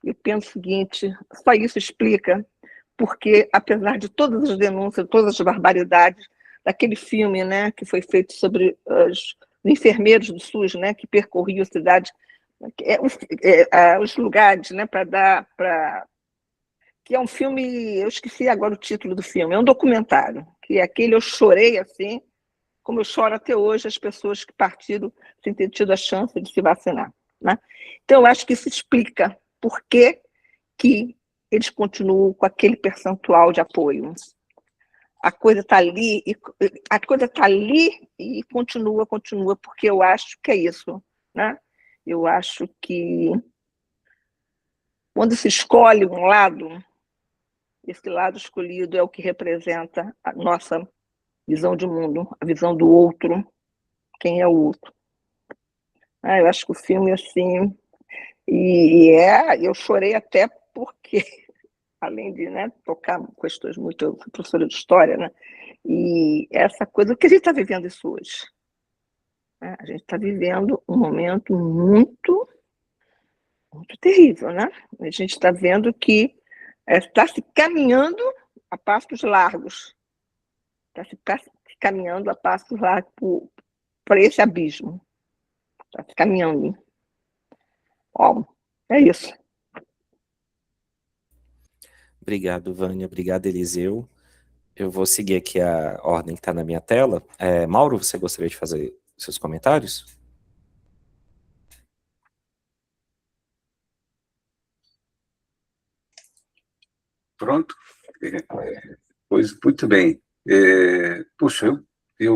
eu penso o seguinte, só isso explica porque, apesar de todas as denúncias, todas as barbaridades, daquele filme, né, que foi feito sobre os enfermeiros do SUS, né, que percorriam a cidade, os lugares, né, que é um filme, eu esqueci agora o título do filme, é um documentário, que é aquele, eu chorei assim, como eu choro até hoje, as pessoas que partiram sem ter tido a chance de se vacinar. Né? Então, eu acho que isso explica por que eles continuam com aquele percentual de apoio. A coisa está ali, e continua, porque eu acho que é isso. Né? Eu acho que quando se escolhe um lado, esse lado escolhido é o que representa a nossa visão de mundo, a visão do outro, quem é o outro. Eu acho que o filme, assim, eu chorei até porque, além de, né, tocar questões muito, eu fui professora de história, né, e essa coisa, que a gente está vivendo isso hoje, né? A gente está vivendo um momento muito, muito terrível, né? A gente está vendo que está se caminhando a passos largos, está se caminhando a passos largos para esse abismo, está se caminhando. Ó, é isso. Obrigado, Vânia. Obrigado, Eliseu. Eu vou seguir aqui a ordem que está na minha tela. Mauro, você gostaria de fazer seus comentários? Pronto? Pois, muito bem. Puxa, ver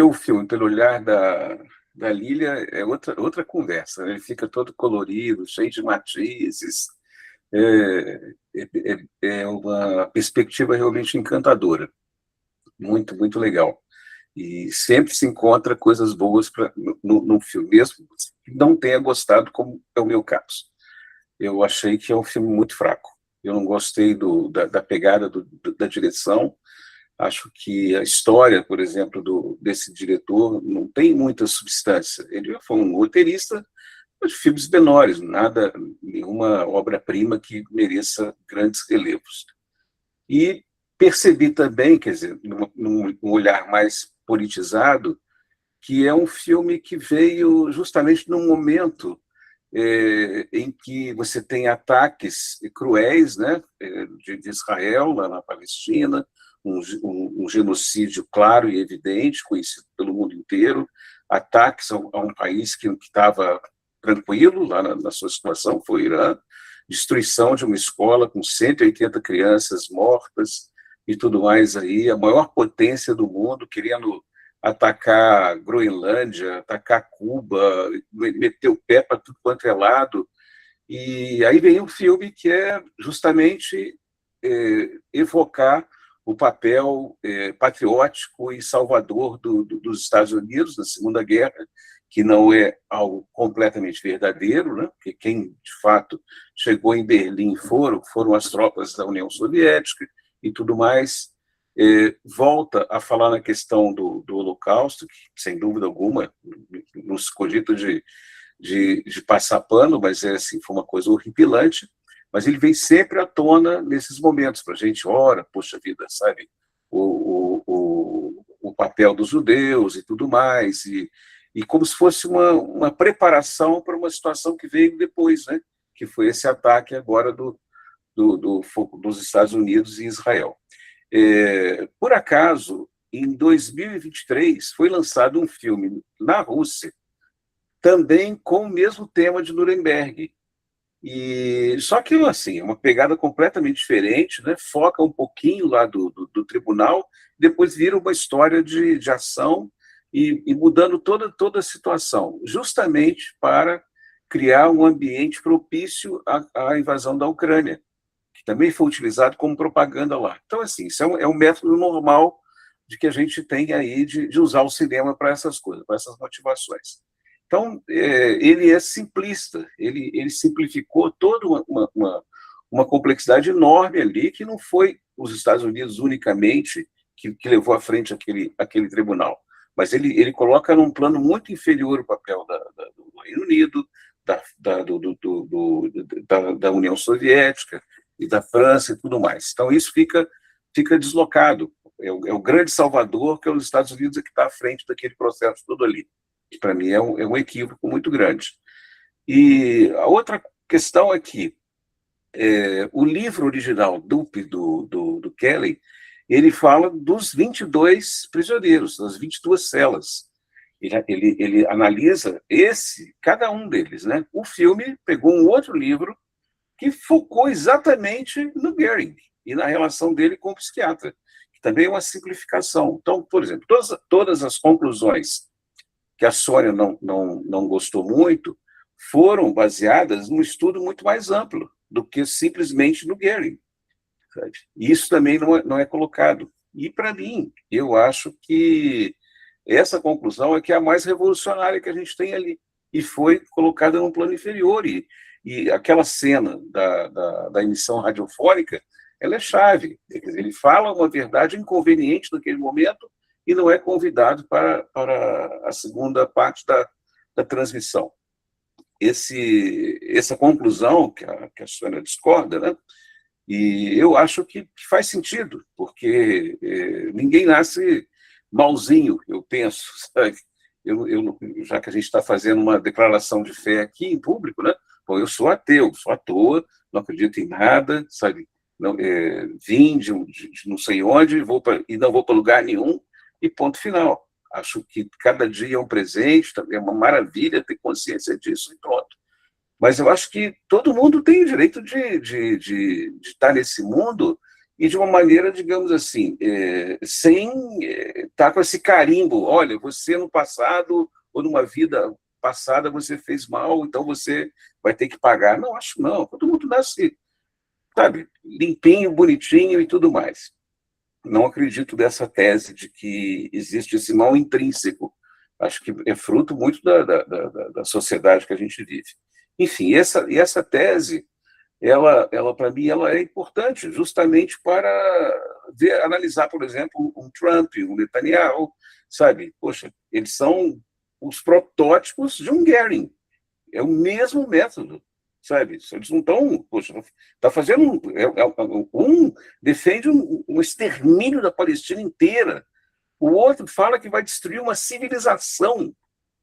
o filme pelo olhar da Lília é outra conversa, né? Ele fica todo colorido, cheio de matizes. É uma perspectiva realmente encantadora. Muito, muito legal. E sempre se encontra coisas boas no filme, mesmo que não tenha gostado, como é o meu caso. Eu achei que é um filme muito fraco. Eu não gostei da pegada da direção. Acho que a história, por exemplo, desse diretor não tem muita substância. Ele foi um roteirista de filmes menores, nenhuma obra-prima que mereça grandes relevos. E percebi também, quer dizer, num olhar mais politizado, que é um filme que veio justamente num momento em que você tem ataques cruéis, né, de Israel lá na Palestina, um genocídio claro e evidente, conhecido pelo mundo inteiro, ataques a um país que estava tranquilo lá na sua situação, foi o Irã, destruição de uma escola com 180 crianças mortas e tudo mais aí, a maior potência do mundo querendo atacar Groenlândia, atacar Cuba, meter o pé para tudo quanto é lado. E aí vem um filme que é justamente evocar o papel patriótico e salvador dos Estados Unidos na Segunda Guerra, que não é algo completamente verdadeiro, né? Porque quem, de fato, chegou em Berlim foram as tropas da União Soviética e tudo mais. Volta a falar na questão do Holocausto, que, sem dúvida alguma, não se cogita de passar pano, mas assim, foi uma coisa horripilante, mas ele vem sempre à tona nesses momentos, para a gente, ora, poxa vida, sabe, o papel dos judeus e tudo mais, e como se fosse uma preparação para uma situação que veio depois, né, que foi esse ataque agora dos Estados Unidos e Israel. Por acaso, em 2023, foi lançado um filme na Rússia, também com o mesmo tema de Nuremberg. Só que, assim, é uma pegada completamente diferente, né? Foca um pouquinho lá do tribunal, depois vira uma história de ação e mudando toda a situação, justamente para criar um ambiente propício à invasão da Ucrânia, que também foi utilizado como propaganda lá. Então, assim, isso é um método normal de que a gente tem aí de usar o cinema para essas coisas, para essas motivações. Então, ele é simplista, ele simplificou toda uma complexidade enorme ali, que não foi os Estados Unidos unicamente que levou à frente aquele tribunal, mas ele coloca num plano muito inferior o papel do Reino Unido, da União Soviética e da França e tudo mais. Então, isso fica deslocado. É o grande salvador, que é os Estados Unidos, que está à frente daquele processo todo ali, que para mim é um equívoco muito grande. E a outra questão é que o livro original do Kelly, ele fala dos 22 prisioneiros, das 22 celas. Ele analisa cada um deles, né? O filme pegou um outro livro que focou exatamente no Goering e na relação dele com o psiquiatra, que também é uma simplificação. Então, por exemplo, todas as conclusões que a Sônia não gostou muito foram baseadas num estudo muito mais amplo do que simplesmente no Goering. E isso também não é colocado. E, para mim, eu acho que essa conclusão é que é a mais revolucionária que a gente tem ali, e foi colocada num plano inferior, e aquela cena da emissão radiofônica, ela é chave, quer dizer, ele fala uma verdade inconveniente naquele momento e não é convidado para a segunda parte da transmissão. Essa conclusão que a Sônia discorda, né? E eu acho que faz sentido, porque ninguém nasce malzinho, eu penso, sabe? Já que a gente está fazendo uma declaração de fé aqui em público, né? Bom, eu sou ateu, sou à toa, não acredito em nada, sabe? Não, vim de não sei onde, e não vou para lugar nenhum, e ponto final. Acho que cada dia é um presente, é uma maravilha ter consciência disso, e pronto. Mas eu acho que todo mundo tem o direito de estar nesse mundo e de uma maneira, digamos assim, sem estar com esse carimbo. Olha, você no passado ou numa vida passada você fez mal, então você vai ter que pagar. Não, acho não. Todo mundo nasce, sabe, limpinho, bonitinho e tudo mais. Não acredito dessa tese de que existe esse mal intrínseco. Acho que é fruto muito da sociedade que a gente vive. Enfim, essa tese, ela para mim, ela é importante justamente para analisar, por exemplo, um Trump, um Netanyahu, sabe? Poxa, eles são os protótipos de um Goering. É o mesmo método, sabe? Eles não estão... Poxa, está fazendo... Um defende um extermínio da Palestina inteira. O outro fala que vai destruir uma civilização.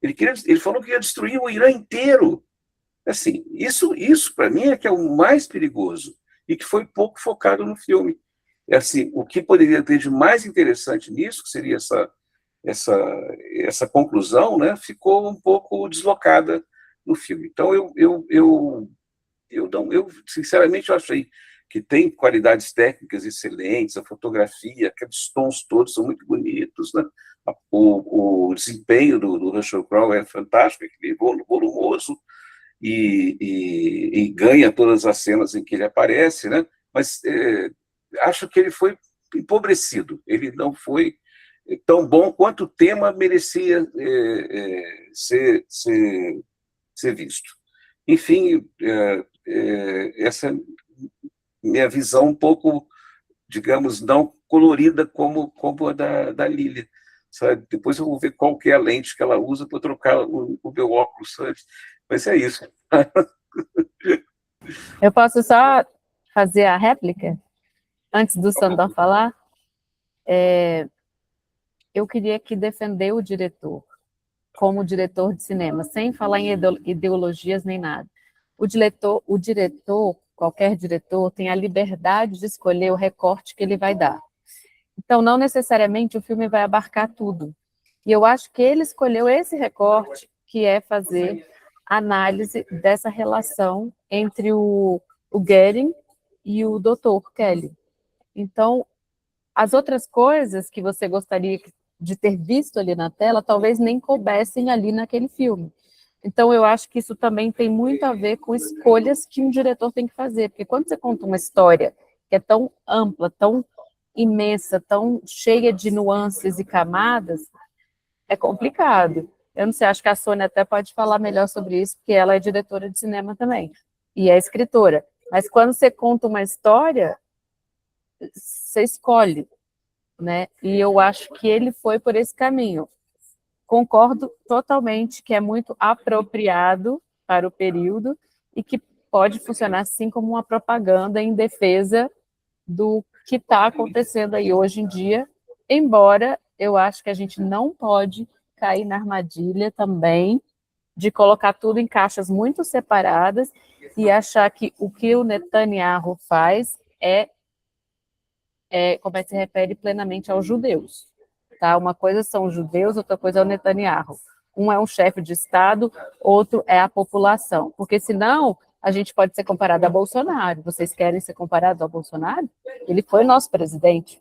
Ele falou que ia destruir o Irã inteiro. Assim, isso para mim é que é o mais perigoso e que foi pouco focado no filme. Assim, o que poderia ter de mais interessante nisso, que seria essa conclusão, né, ficou um pouco deslocada no filme. Então, eu sinceramente eu achei que tem qualidades técnicas excelentes, a fotografia, aqueles tons todos são muito bonitos, né? O desempenho do Russell Crowe é fantástico, é volumoso, e ganha todas as cenas em que ele aparece, né? Mas acho que ele foi empobrecido, ele não foi tão bom quanto o tema merecia ser visto. Enfim, essa é minha visão um pouco, digamos, não colorida como a da Lília. Sabe? Depois eu vou ver qual que é a lente que ela usa para trocar o meu óculos, sabe? Mas é isso. Eu posso só fazer a réplica antes do Sandor falar? Eu queria aqui defender o diretor como diretor de cinema, sem falar em ideologias nem nada. O diretor, qualquer diretor, tem a liberdade de escolher o recorte que ele vai dar. Então, não necessariamente o filme vai abarcar tudo. E eu acho que ele escolheu esse recorte, que é fazer análise dessa relação entre o Goering e o Dr. Kelly. Então, as outras coisas que você gostaria de ter visto ali na tela, talvez nem coubessem ali naquele filme. Então, eu acho que isso também tem muito a ver com escolhas que um diretor tem que fazer, porque quando você conta uma história que é tão ampla, tão imensa, tão cheia de nuances e camadas, é complicado. Eu não sei, acho que a Sônia até pode falar melhor sobre isso, porque ela é diretora de cinema também, e é escritora. Mas quando você conta uma história, você escolhe, né? E eu acho que ele foi por esse caminho. Concordo totalmente que é muito apropriado para o período e que pode funcionar sim como uma propaganda em defesa do que está acontecendo aí hoje em dia, embora eu acho que a gente não pode cair na armadilha também de colocar tudo em caixas muito separadas e achar que o que o Netanyahu faz como se refere plenamente aos judeus. Tá? Uma coisa são os judeus, outra coisa é o Netanyahu. Um é um chefe de Estado, outro é a população. Porque senão a gente pode ser comparado a Bolsonaro. Vocês querem ser comparados ao Bolsonaro? Ele foi nosso presidente,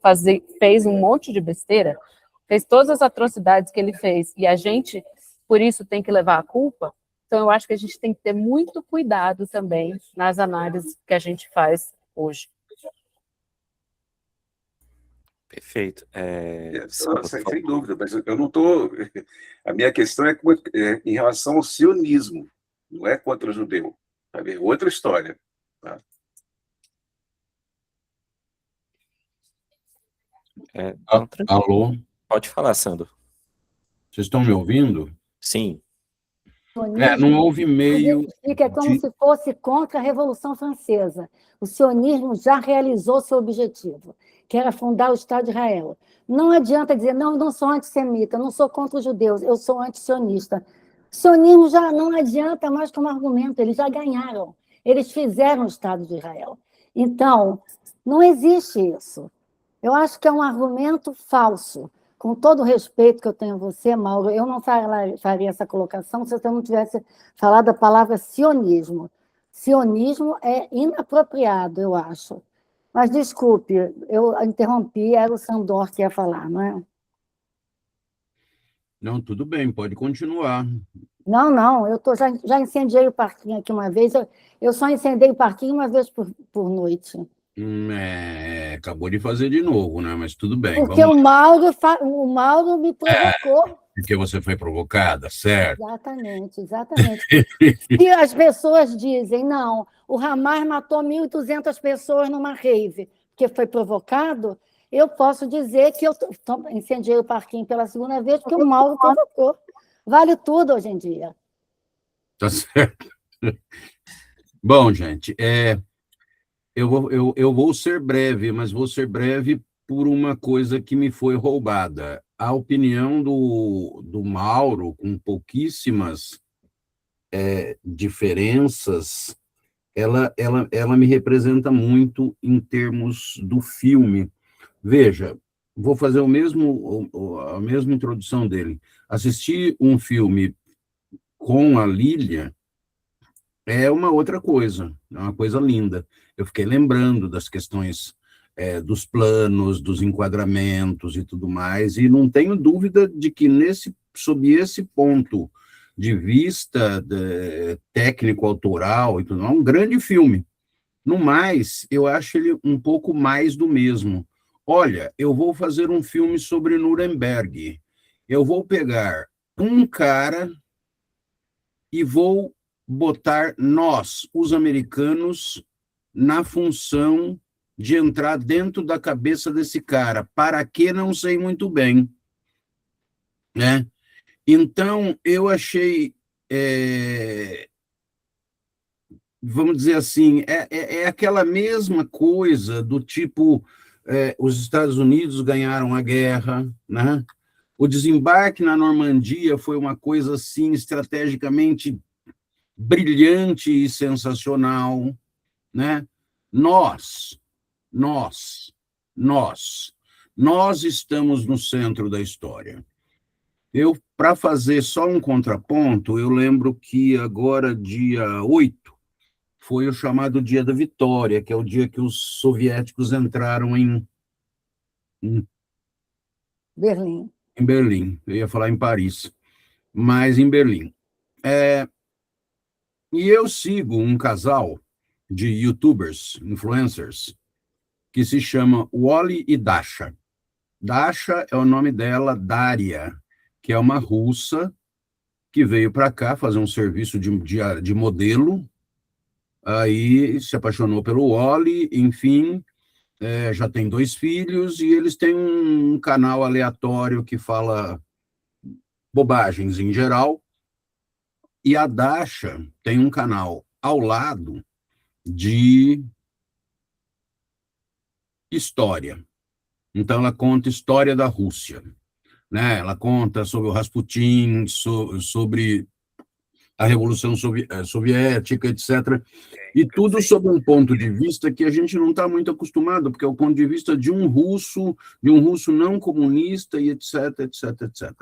fez um monte de besteira, fez todas as atrocidades que ele fez, e a gente, por isso, tem que levar a culpa. Então, eu acho que a gente tem que ter muito cuidado também nas análises que a gente faz hoje. Perfeito. Sem dúvida, mas eu não estou... A minha questão é em relação ao sionismo, não é contra o judeu. Vai ver outra história. Tá? Alô? Pode falar, Sandro. Vocês estão me ouvindo? Sim. Não houve meio... É como se fosse contra a Revolução Francesa. O sionismo já realizou seu objetivo, que era fundar o Estado de Israel. Não adianta dizer, não, eu não sou antissemita, eu não sou contra os judeus, eu sou antissionista. O sionismo já não adianta mais como argumento, eles já ganharam. Eles fizeram o Estado de Israel. Então, não existe isso. Eu acho que é um argumento falso. Com todo o respeito que eu tenho a você, Mauro, eu não faria essa colocação se você não tivesse falado a palavra sionismo. Sionismo é inapropriado, eu acho. Mas, desculpe, eu interrompi, era o Sandor que ia falar, não é? Não, tudo bem, pode continuar. Não, eu já incendiei o parquinho aqui uma vez, eu só incendiei o parquinho uma vez por noite. Acabou de fazer de novo, né? Mas tudo bem. Porque o Mauro me provocou. Porque você foi provocada, certo? Exatamente. E as pessoas dizem, não, o Hamas matou 1.200 pessoas numa rave, porque foi provocado, eu posso dizer que eu incendiei o parquinho pela segunda vez, porque o Mauro provocou. Vale tudo hoje em dia. Tá certo. Bom, gente, eu vou ser breve, mas vou ser breve por uma coisa que me foi roubada. A opinião do Mauro, com pouquíssimas diferenças, ela me representa muito em termos do filme. Veja, vou fazer a mesma introdução dele. Assistir um filme com a Lília é uma outra coisa, é uma coisa linda. Eu fiquei lembrando das questões dos planos, dos enquadramentos e tudo mais, e não tenho dúvida de que, sob esse ponto de vista técnico-autoral, é um grande filme. No mais, eu acho ele um pouco mais do mesmo. Olha, eu vou fazer um filme sobre Nuremberg. Eu vou pegar um cara e vou botar nós, os americanos, na função de entrar dentro da cabeça desse cara. Para quê? Não sei muito bem. Né? Então, eu achei, vamos dizer assim, é aquela mesma coisa do tipo, os Estados Unidos ganharam a guerra, né? O desembarque na Normandia foi uma coisa assim estrategicamente brilhante e sensacional, né? Nós estamos no centro da história. Para fazer só um contraponto, eu lembro que agora, dia 8, foi o chamado Dia da Vitória, que é o dia que os soviéticos entraram em Berlim. Em Berlim. Eu ia falar em Paris, mas em Berlim. E eu sigo um casal de youtubers, influencers, que se chama Wally e Dasha. Dasha é o nome dela, Daria, que é uma russa que veio para cá fazer um serviço de modelo, aí se apaixonou pelo Wally, enfim, já tem 2 filhos, e eles têm um canal aleatório que fala bobagens em geral, e a Dasha tem um canal ao lado de história. Então, ela conta história da Rússia, né? Ela conta sobre o Rasputin, sobre a Revolução Soviética, etc. E tudo sob um ponto de vista que a gente não está muito acostumado, porque é o ponto de vista de um russo não comunista, e etc, etc, etc.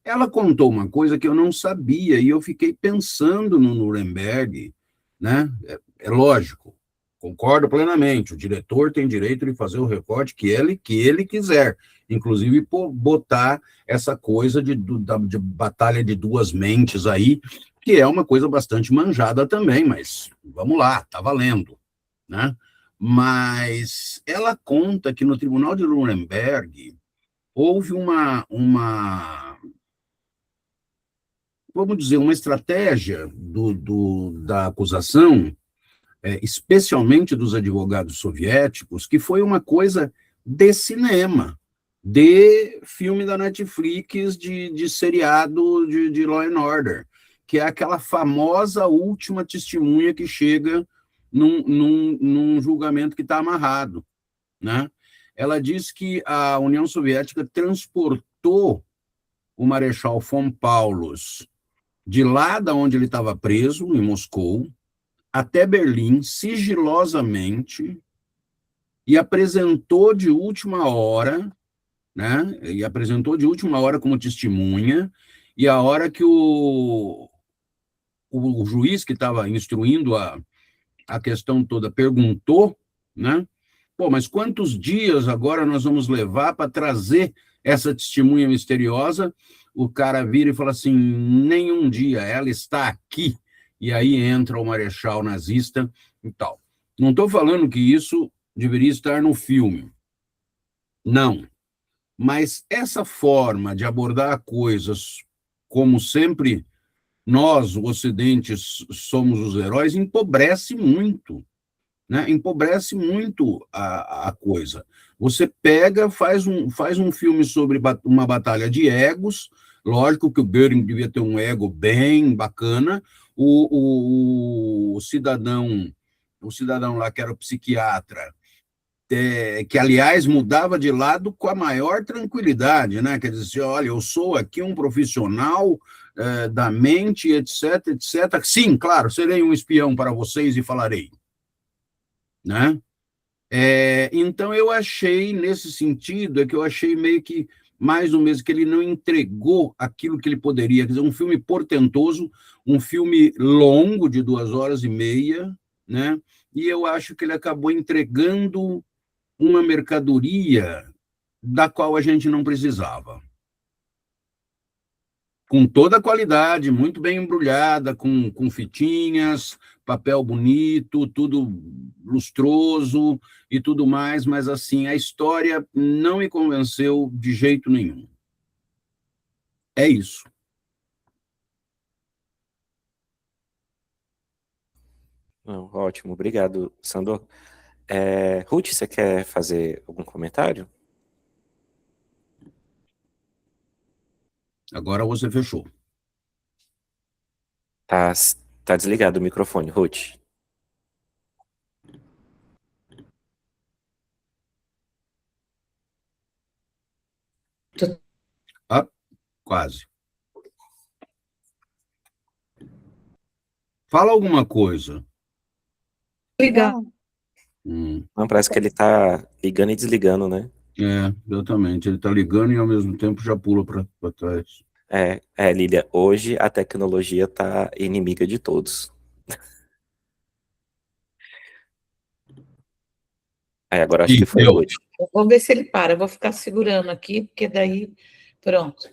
Ela contou uma coisa que eu não sabia, e eu fiquei pensando no Nuremberg, né? É lógico, concordo plenamente, o diretor tem direito de fazer o recorte que ele quiser, inclusive botar essa coisa de batalha de 2 mentes aí, que é uma coisa bastante manjada também, mas vamos lá, tá valendo, né? mas ela conta que no Tribunal de Nuremberg houve vamos dizer, uma estratégia da acusação, especialmente dos advogados soviéticos, que foi uma coisa de cinema, de filme da Netflix, de seriado de Law and Order, que é aquela famosa última testemunha que chega num julgamento que está amarrado, né? Ela diz que a União Soviética transportou o Marechal von Paulus de lá da onde ele estava preso, em Moscou, até Berlim, sigilosamente, e apresentou de última hora, né? E apresentou de última hora como testemunha, e a hora que o juiz que estava instruindo a questão toda perguntou, né? Pô, mas quantos dias agora nós vamos levar para trazer essa testemunha misteriosa? O cara vira e fala assim, nenhum dia, ela está aqui. E aí entra o marechal nazista e tal. Não estou falando que isso deveria estar no filme. Não. Mas essa forma de abordar coisas como sempre nós, o Ocidente, somos os heróis, empobrece muito, né? Empobrece muito a coisa. Você pega, faz um filme sobre uma batalha de egos, lógico que o Göring devia ter um ego bem bacana, o cidadão lá que era o psiquiatra, que, aliás, mudava de lado com a maior tranquilidade, né? Quer dizer, olha, eu sou aqui um profissional da mente, etc, etc. Sim, claro, serei um espião para vocês e falarei, né? Então, eu achei, nesse sentido, que eu achei meio que mais ou menos que ele não entregou aquilo que ele poderia. Quer dizer, um filme portentoso, um filme longo, de 2 horas e meia, né? E eu acho que ele acabou entregando uma mercadoria da qual a gente não precisava. Com toda a qualidade, muito bem embrulhada, com fitinhas, papel bonito, tudo lustroso e tudo mais, mas assim, a história não me convenceu de jeito nenhum. É isso. Não, ótimo, obrigado, Sandor. Ruth, você quer fazer algum comentário? Agora você fechou. Tá desligado o microfone, Ruth. Quase. Fala alguma coisa. Não, Não, parece que ele tá ligando e desligando, né? Exatamente. Ele está ligando e, ao mesmo tempo, já pula para trás. Lília, hoje a tecnologia tá inimiga de todos. Agora acho que foi Deu. Ruth. Vamos ver se ele para. Eu vou ficar segurando aqui, porque daí... Pronto.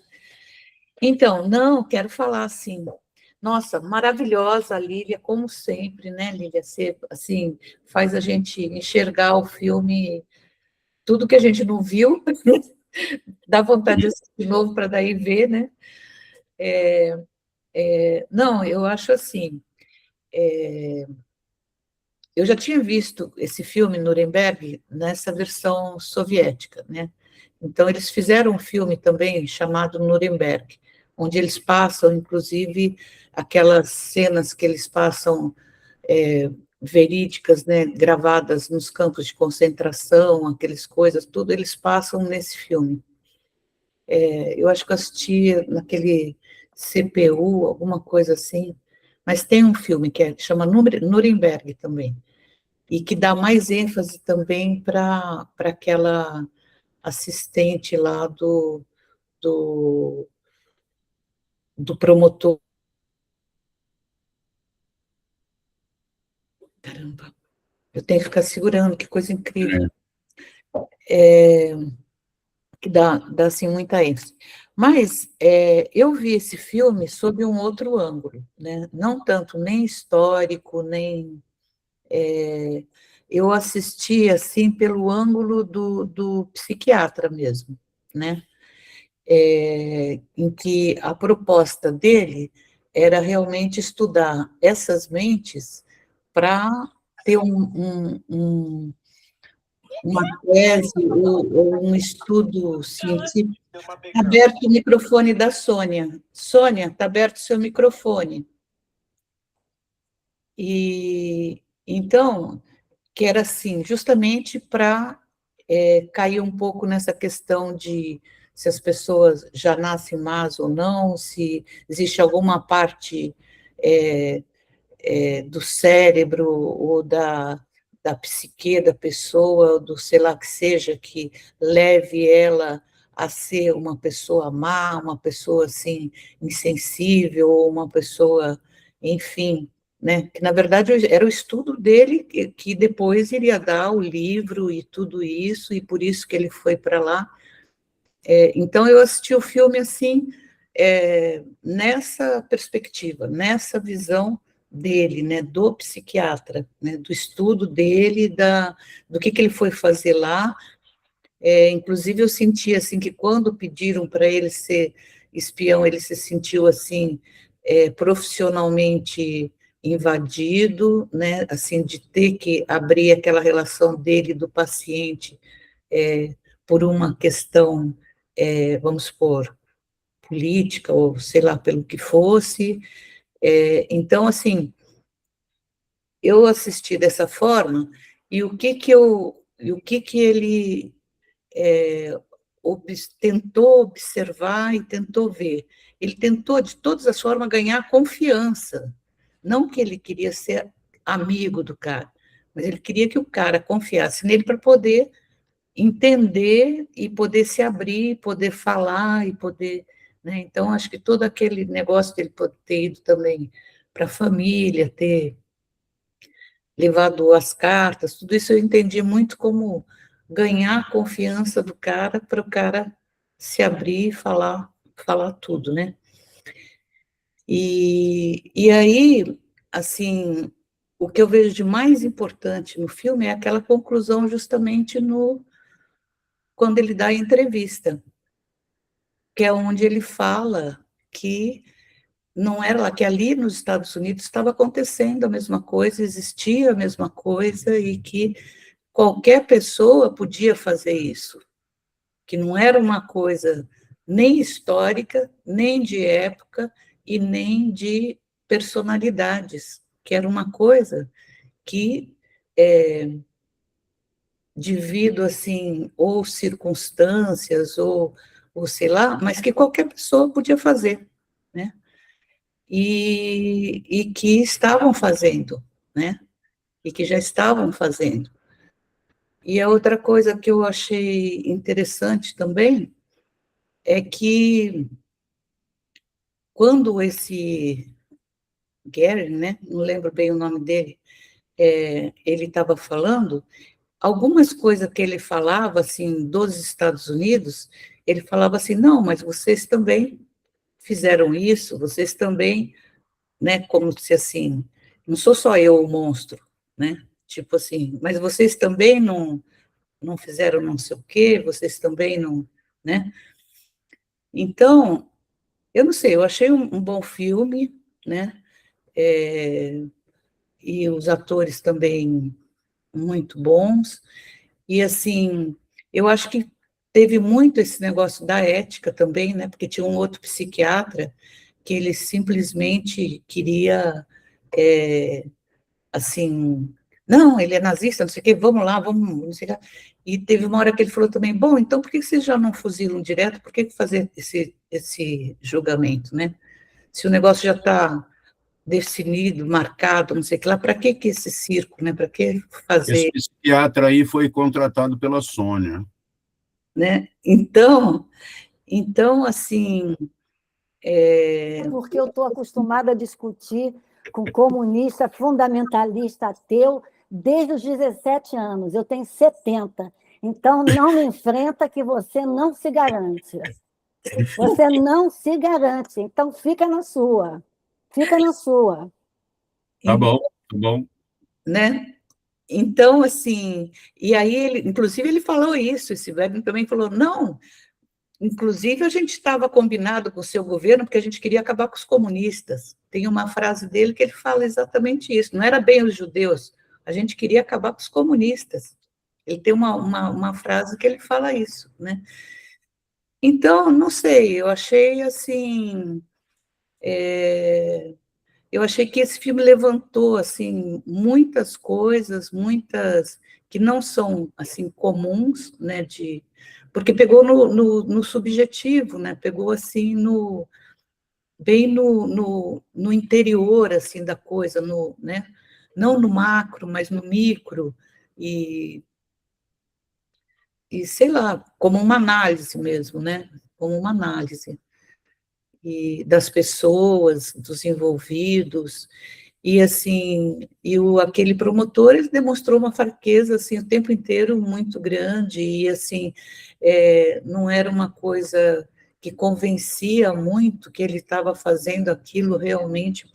Então, não, quero falar assim... Nossa, maravilhosa a Lívia, como sempre, né, Lívia? Você, assim, faz a gente enxergar o filme, tudo que a gente não viu, dá vontade de assistir de novo para daí ver, né? Não, eu acho assim... eu já tinha visto esse filme, Nuremberg, nessa versão soviética, né? Então, eles fizeram um filme também chamado Nuremberg, onde eles passam, inclusive, aquelas cenas que eles passam verídicas, né, gravadas nos campos de concentração, aquelas coisas, tudo eles passam nesse filme. Eu acho que eu assisti naquele CPU, alguma coisa assim, mas tem um filme que chama Nuremberg também, e que dá mais ênfase também para aquela assistente lá do promotor. Caramba, eu tenho que ficar segurando, que coisa incrível. Que dá assim, muita ênfase. Mas eu vi esse filme sob um outro ângulo, né? Não tanto nem histórico, nem... eu assisti assim pelo ângulo do psiquiatra mesmo, né? Em que a proposta dele era realmente estudar essas mentes para ter uma tese ou um estudo científico. Aberto o microfone da Sônia. Sônia, está aberto o seu microfone. E então, que era assim, justamente para cair um pouco nessa questão de se as pessoas já nascem más ou não, se existe alguma parte do cérebro ou da psique da pessoa, do sei lá que seja, que leve ela a ser uma pessoa má, uma pessoa assim insensível, ou uma pessoa, enfim, né? Que na verdade era o estudo dele que depois iria dar o livro e tudo isso, e por isso que ele foi para lá. Então eu assisti o filme assim, nessa perspectiva, nessa visão dele, né, do psiquiatra, né, do estudo dele, do que ele foi fazer lá. Inclusive eu senti assim que quando pediram para ele ser espião, ele se sentiu assim profissionalmente invadido, né, assim de ter que abrir aquela relação dele do paciente por uma questão, vamos supor, política ou sei lá pelo que fosse. Então assim, eu assisti dessa forma e o que ele tentou observar e tentou ver. Ele tentou, de todas as formas, ganhar confiança. Não que ele queria ser amigo do cara, mas ele queria que o cara confiasse nele para poder entender e poder se abrir, poder falar e poder... Né? Então, acho que todo aquele negócio dele ter ido também para a família, ter levado as cartas, tudo isso eu entendi muito como ganhar a confiança do cara para o cara se abrir e falar tudo, né? E aí, assim, o que eu vejo de mais importante no filme é aquela conclusão justamente quando ele dá a entrevista, que é onde ele fala que não era lá, que ali nos Estados Unidos estava acontecendo a mesma coisa, existia a mesma coisa e que qualquer pessoa podia fazer isso, que não era uma coisa nem histórica, nem de época e nem de personalidades, que era uma coisa que, devido assim, ou circunstâncias, ou sei lá, mas que qualquer pessoa podia fazer, né? E que estavam fazendo, né? E que já estavam fazendo. E a outra coisa que eu achei interessante também é que quando esse Gary, né, não lembro bem o nome dele, ele estava falando, algumas coisas que ele falava, assim, dos Estados Unidos, ele falava assim, não, mas vocês também fizeram isso, vocês também, né, como se assim, não sou só eu o monstro, né, tipo assim, mas vocês também não fizeram não sei o quê, vocês também não, né? Então, eu não sei, eu achei um bom filme, né? E os atores também muito bons, e assim, eu acho que teve muito esse negócio da ética também, né? Porque tinha um outro psiquiatra que ele simplesmente queria, assim, não, ele é nazista, não sei o quê, vamos lá, vamos, não sei o quê. E teve uma hora que ele falou também, bom, então por que vocês já não fuzilam direto, por que fazer esse julgamento, né? Se o negócio já está definido, marcado, não sei o que lá, para que esse circo, né? Para que fazer... Esse psiquiatra aí foi contratado pela Sônia. Né? Então, assim... Porque eu estou acostumada a discutir com comunista, fundamentalista, ateu, desde os 17 anos. Eu tenho 70. Então, não me enfrenta que você não se garante. Você não se garante. Então, fica na sua. Fica na sua. Tá bom, tá bom. Né? Então, assim, e aí, inclusive, ele falou isso, esse Wegner também falou, não, inclusive a gente estava combinado com o seu governo porque a gente queria acabar com os comunistas. Tem uma frase dele que ele fala exatamente isso, não era bem os judeus, a gente queria acabar com os comunistas. Ele tem uma frase que ele fala isso, né? Então, não sei, eu achei assim... eu achei que esse filme levantou assim muitas coisas, muitas que não são assim comuns, né? Porque pegou no subjetivo, né? Pegou assim bem no interior assim da coisa, né? Não no macro, mas no micro e sei lá, como uma análise mesmo, né? Como uma análise e das pessoas, dos envolvidos. E assim, aquele promotor, ele demonstrou uma fraqueza assim o tempo inteiro muito grande e assim, não era uma coisa que convencia muito que ele estava fazendo aquilo realmente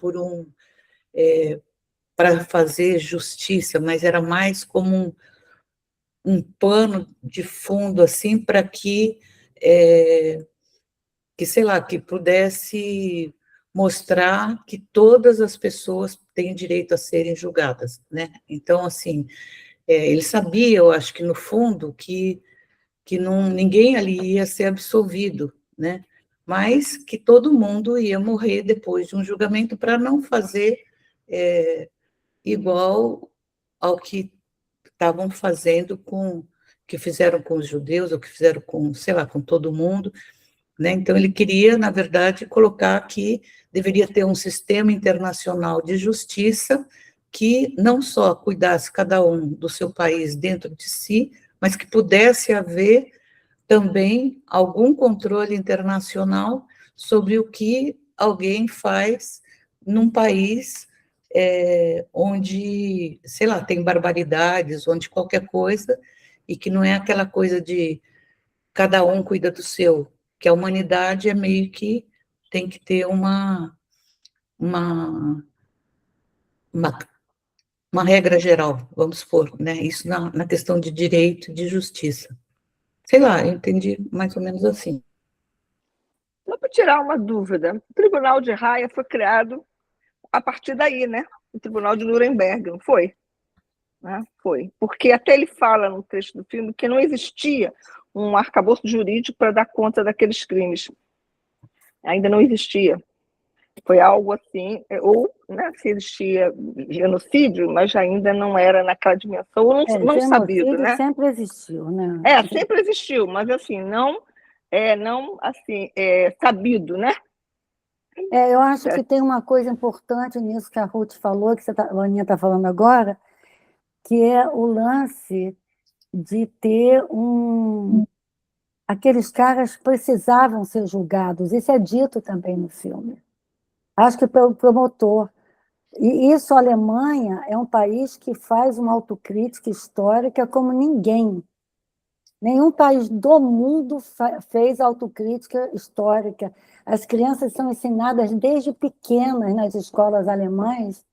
para fazer justiça, mas era mais como um pano de fundo assim para que sei lá, que pudesse mostrar que todas as pessoas têm direito a serem julgadas, né? Então, assim, ele sabia, eu acho que no fundo, que não, ninguém ali ia ser absolvido, né? Mas que todo mundo ia morrer depois de um julgamento para não fazer igual ao que estavam fazendo que fizeram com os judeus, ou que fizeram com, sei lá, com todo mundo, né? Então, ele queria, na verdade, colocar que deveria ter um sistema internacional de justiça que não só cuidasse cada um do seu país dentro de si, mas que pudesse haver também algum controle internacional sobre o que alguém faz num país onde, sei lá, tem barbaridades, onde qualquer coisa, e que não é aquela coisa de cada um cuida do seu, que a humanidade é meio que tem que ter uma, uma, uma regra geral, vamos supor, né? Isso na questão de direito e de justiça. Sei lá, eu entendi mais ou menos assim. Só para tirar uma dúvida, o Tribunal de Haia foi criado a partir daí, né? O Tribunal de Nuremberg, não foi? Né? Foi. Porque até ele fala no trecho do filme que não existia um arcabouço jurídico para dar conta daqueles crimes. Ainda não existia. Foi algo assim, ou né, se existia genocídio, mas ainda não era naquela dimensão, ou não sabido, né? Sempre existiu, né? Sempre existiu, mas assim, não assim, sabido, né? Eu acho que tem uma coisa importante nisso que a Ruth falou, que a Aninha está falando agora, que é o lance de ter aqueles caras precisavam ser julgados. Isso é dito também no filme. Acho que pelo promotor. E isso, a Alemanha é um país que faz uma autocrítica histórica como ninguém. Nenhum país do mundo fez autocrítica histórica. As crianças são ensinadas desde pequenas nas escolas alemãs.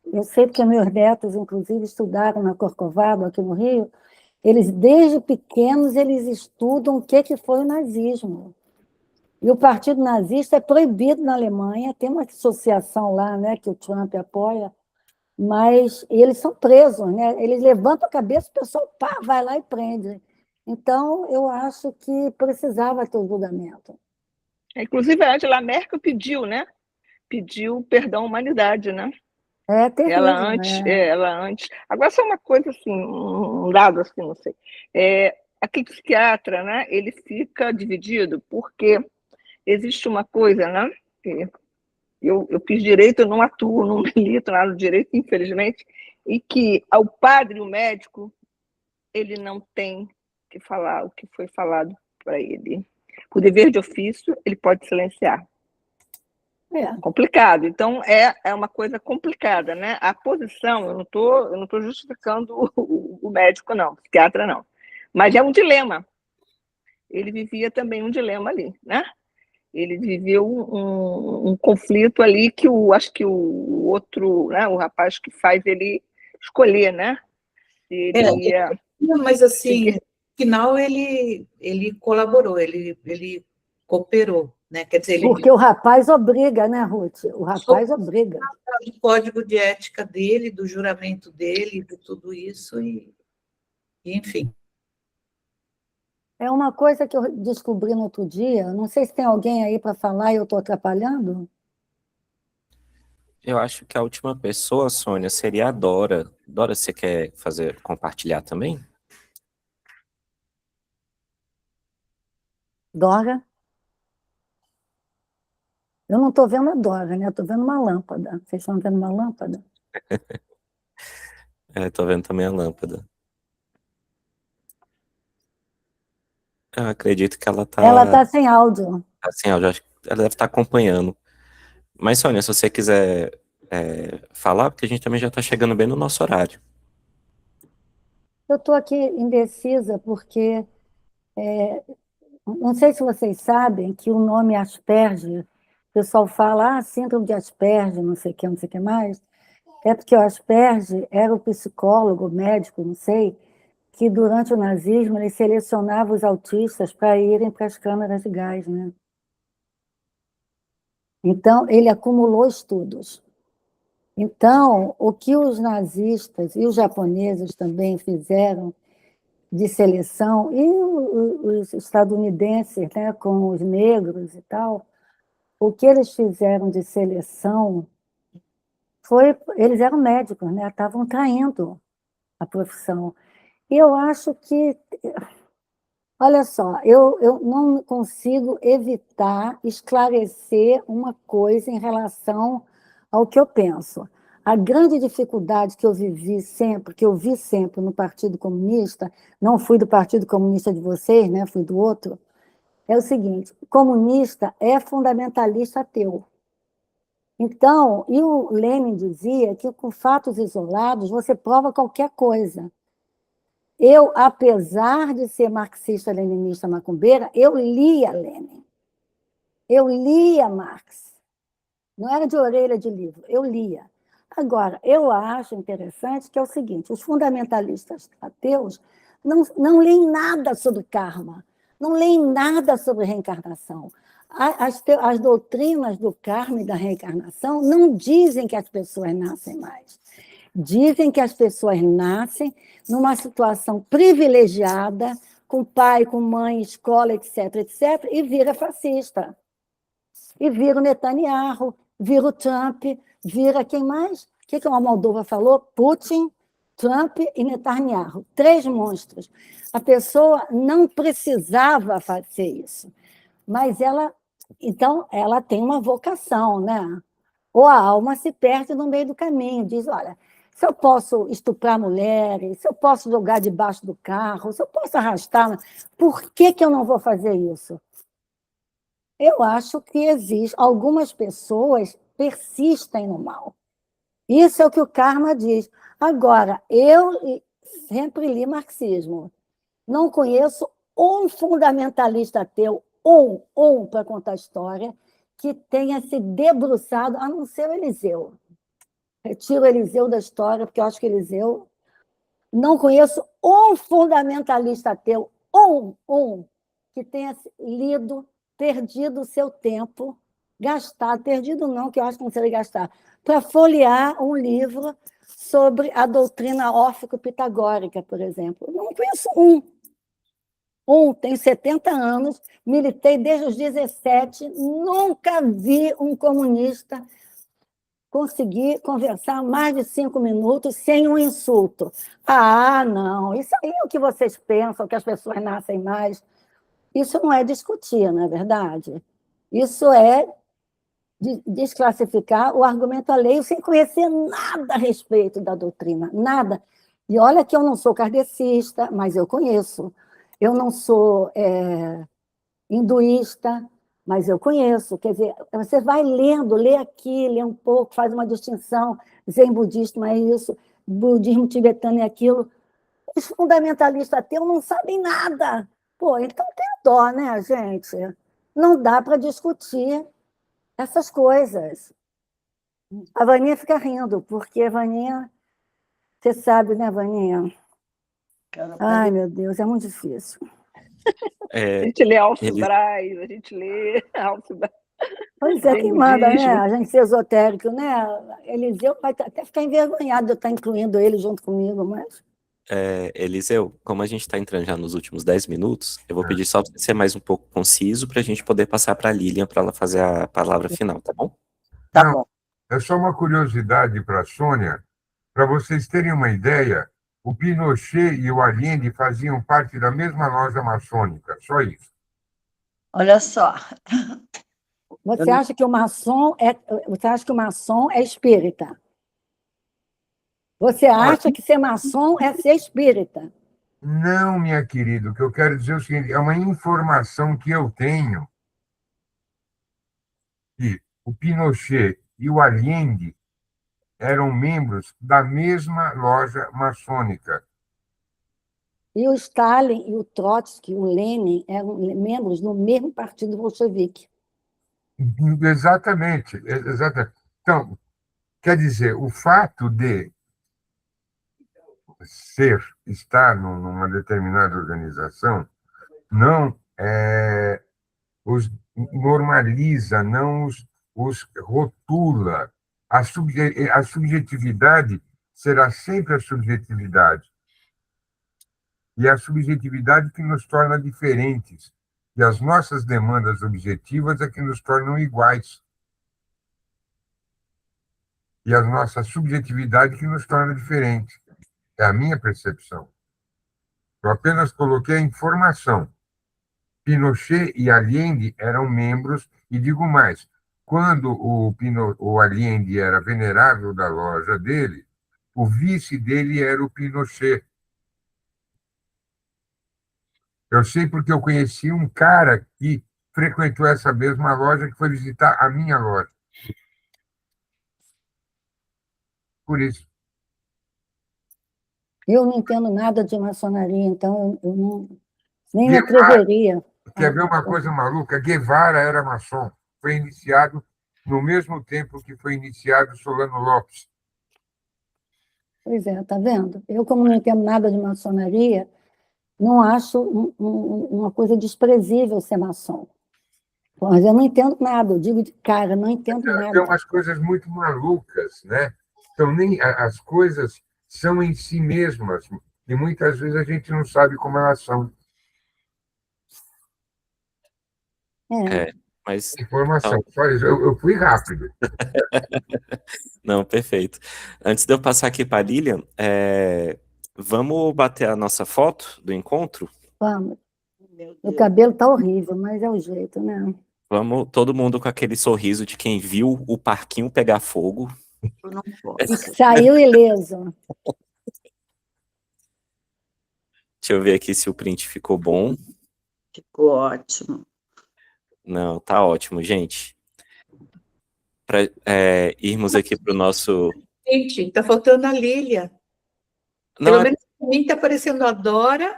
Eu sei porque meus netos, inclusive, estudaram na Corcovado, aqui no Rio. Eles, desde pequenos, eles estudam o que foi o nazismo. E o Partido Nazista é proibido na Alemanha, tem uma associação lá, né, que o Trump apoia, mas eles são presos, né? Eles levantam a cabeça, o pessoal vai lá e prende. Então, eu acho que precisava ter o julgamento. Inclusive, a Angela Merkel pediu, né? Pediu perdão à humanidade, né? É terrível, ela antes. Agora, só uma coisa assim, um dado assim, não sei. Aquele psiquiatra, né? Ele fica dividido porque existe uma coisa, né? Eu fiz direito, eu não atuo, não milito nada do direito, infelizmente, e que ao padre, o médico, ele não tem que falar o que foi falado para ele. Por dever de ofício, ele pode silenciar. Complicado. Então, é uma coisa complicada, né? A posição, eu não tô justificando o médico, não, o psiquiatra, não. Mas é um dilema. Ele vivia também um dilema ali, né? Ele viveu um conflito ali que acho que o outro, né, o rapaz que faz ele escolher, né? seria... Mas, assim, no final ele colaborou, ele cooperou, né? Quer dizer, ele Porque o rapaz obriga, né, Ruth? O rapaz obriga. do código de ética dele, do juramento dele, de tudo isso, e enfim. É uma coisa que eu descobri no outro dia, não sei se tem alguém aí para falar e eu estou atrapalhando. Eu acho que a última pessoa, Sônia, seria a Dora. Dora, você quer compartilhar também? Dora? Eu não estou vendo a Dora, né? Estou vendo uma lâmpada. Vocês estão vendo uma lâmpada? Tô vendo também a lâmpada. Eu acredito que ela Ela tá está sem áudio. assim, eu acho que ela deve estar acompanhando. Mas, Sônia, se você quiser falar, porque a gente também já está chegando bem no nosso horário. Eu estou aqui indecisa porque não sei se vocês sabem que o nome Asperger, o pessoal fala, síndrome de Asperger, não sei o que mais, é porque o Asperger era o psicólogo, o médico, não sei, que durante o nazismo ele selecionava os autistas para irem para as câmaras de gás, né? Então, ele acumulou estudos. Então, o que os nazistas e os japoneses também fizeram de seleção, e os estadunidenses, né, com os negros e tal, o que eles fizeram de seleção foi, eles eram médicos, né, estavam traindo a profissão. E eu acho que, olha só, eu não consigo evitar esclarecer uma coisa em relação ao que eu penso. A grande dificuldade que eu vivi sempre, que eu vi sempre no Partido Comunista, não fui do Partido Comunista de vocês, né, fui do outro, é o seguinte: o comunista é fundamentalista ateu. Então, e o Lenin dizia que com fatos isolados você prova qualquer coisa. Eu, apesar de ser marxista-leninista macumbeira, eu lia Lenin, eu lia Marx. Não era de orelha de livro, eu lia. Agora, eu acho interessante que é o seguinte: os fundamentalistas ateus não leem nada sobre karma, não leem nada sobre reencarnação. As doutrinas do karma e da reencarnação não dizem que as pessoas nascem mais. Dizem que as pessoas nascem numa situação privilegiada, com pai, com mãe, escola, etc., etc., e vira fascista. E vira o Netanyahu, vira o Trump, vira quem mais? O que a Moldova falou? Putin, Trump e Netanyahu. 3 monstros. A pessoa não precisava fazer isso, mas então, ela tem uma vocação, né? Ou a alma se perde no meio do caminho, diz, olha, se eu posso estuprar mulheres, se eu posso jogar debaixo do carro, se eu posso arrastar, por que eu não vou fazer isso? Eu acho que existe, algumas pessoas persistem no mal. Isso é o que o karma diz. Agora, eu sempre li marxismo. Não conheço um fundamentalista ateu, para contar história, que tenha se debruçado, a não ser o Eliseu. Retiro o Eliseu da história, porque eu acho que Eliseu... Não conheço um fundamentalista ateu, que tenha lido, perdido o seu tempo, gastado, perdido não, que eu acho que não seria gastar, para folhear um livro sobre a doutrina órfico-pitagórica, por exemplo. Não conheço tenho 70 anos, militei desde os 17, nunca vi um comunista conseguir conversar mais de 5 minutos sem um insulto. Ah, não, isso aí é o que vocês pensam, que as pessoas nascem mais. Isso não é discutir, não é verdade? Isso é desclassificar o argumento alheio sem conhecer nada a respeito da doutrina, nada. E olha que eu não sou kardecista, mas eu conheço. Eu não sou hinduísta, mas eu conheço. Quer dizer, você vai lendo, lê aqui, lê um pouco, faz uma distinção, zen budismo é isso, budismo tibetano é aquilo. Os fundamentalistas ateus não sabem nada. Pô, então tem dó, né, gente? Não dá para discutir essas coisas. A Vaninha fica rindo, porque a Vaninha, você sabe, né, Vaninha? Ai, meu Deus, é muito difícil. A É, gente lê Alves ele- Braz, a gente lê Alves Braz. Pois é, Tem quem manda, né? budismo. A gente ser esotérico, né? Eliseu vai até ficar envergonhado de eu estar incluindo ele junto comigo, mas... Eliseu, como a gente está entrando já nos últimos 10 minutos, eu vou É. pedir só para você ser mais um pouco conciso para a gente poder passar para a Lilian para ela fazer a palavra final, tá bom? Tá Não, bom. é só uma curiosidade para a Sônia, para vocês terem uma ideia, o Pinochet e o Allende faziam parte da mesma loja maçônica, só isso. Olha só, Você acha que o maçom é espírita? Você acha que ser maçom é ser espírita? Não, minha querida, o que eu quero dizer é o seguinte, é uma informação que eu tenho que o Pinochet e o Allende eram membros da mesma loja maçônica. E o Stalin e o Trotsky, o Lenin, eram membros do mesmo partido bolchevique. Exatamente, exatamente. Então, quer dizer, o fato de estar numa determinada organização, não os normaliza, não os rotula. A subjetividade será sempre a subjetividade. E é a subjetividade que nos torna diferentes. E as nossas demandas objetivas é que nos tornam iguais. E a nossa subjetividade que nos torna diferentes. É a minha percepção. Eu apenas coloquei a informação. Pinochet e Allende eram membros, e digo mais, quando o Allende era venerável da loja dele, o vice dele era o Pinochet. Eu sei porque eu conheci um cara que frequentou essa mesma loja, que foi visitar a minha loja. Por isso. Eu não entendo nada de maçonaria, então eu nem me Guevara, atreveria. quer ver uma coisa maluca? Guevara era maçom. Foi iniciado no mesmo tempo que foi iniciado Solano Lopes. Pois é, tá vendo? Eu, como não entendo nada de maçonaria, não acho uma coisa desprezível ser maçom. Mas eu não entendo nada, eu digo de cara, não entendo Tem nada. umas coisas muito malucas, né? Então, nem as coisas são em si mesmas, e muitas vezes a gente não sabe como elas são. É, mas Informação. Só isso. Eu fui rápido. não, perfeito. Antes de eu passar aqui para a Lilian, vamos bater a nossa foto do encontro? Vamos. meu O Deus. cabelo tá horrível, mas é o jeito, né? Vamos, todo mundo com aquele sorriso de quem viu o parquinho pegar fogo. Eu não E posso. saiu ileso. Deixa eu ver aqui se o print ficou bom. Ficou ótimo. Não, tá ótimo, gente. Para irmos aqui para o nosso... Gente, está faltando a Lília. Não, Pelo menos para mim está aparecendo a Dora.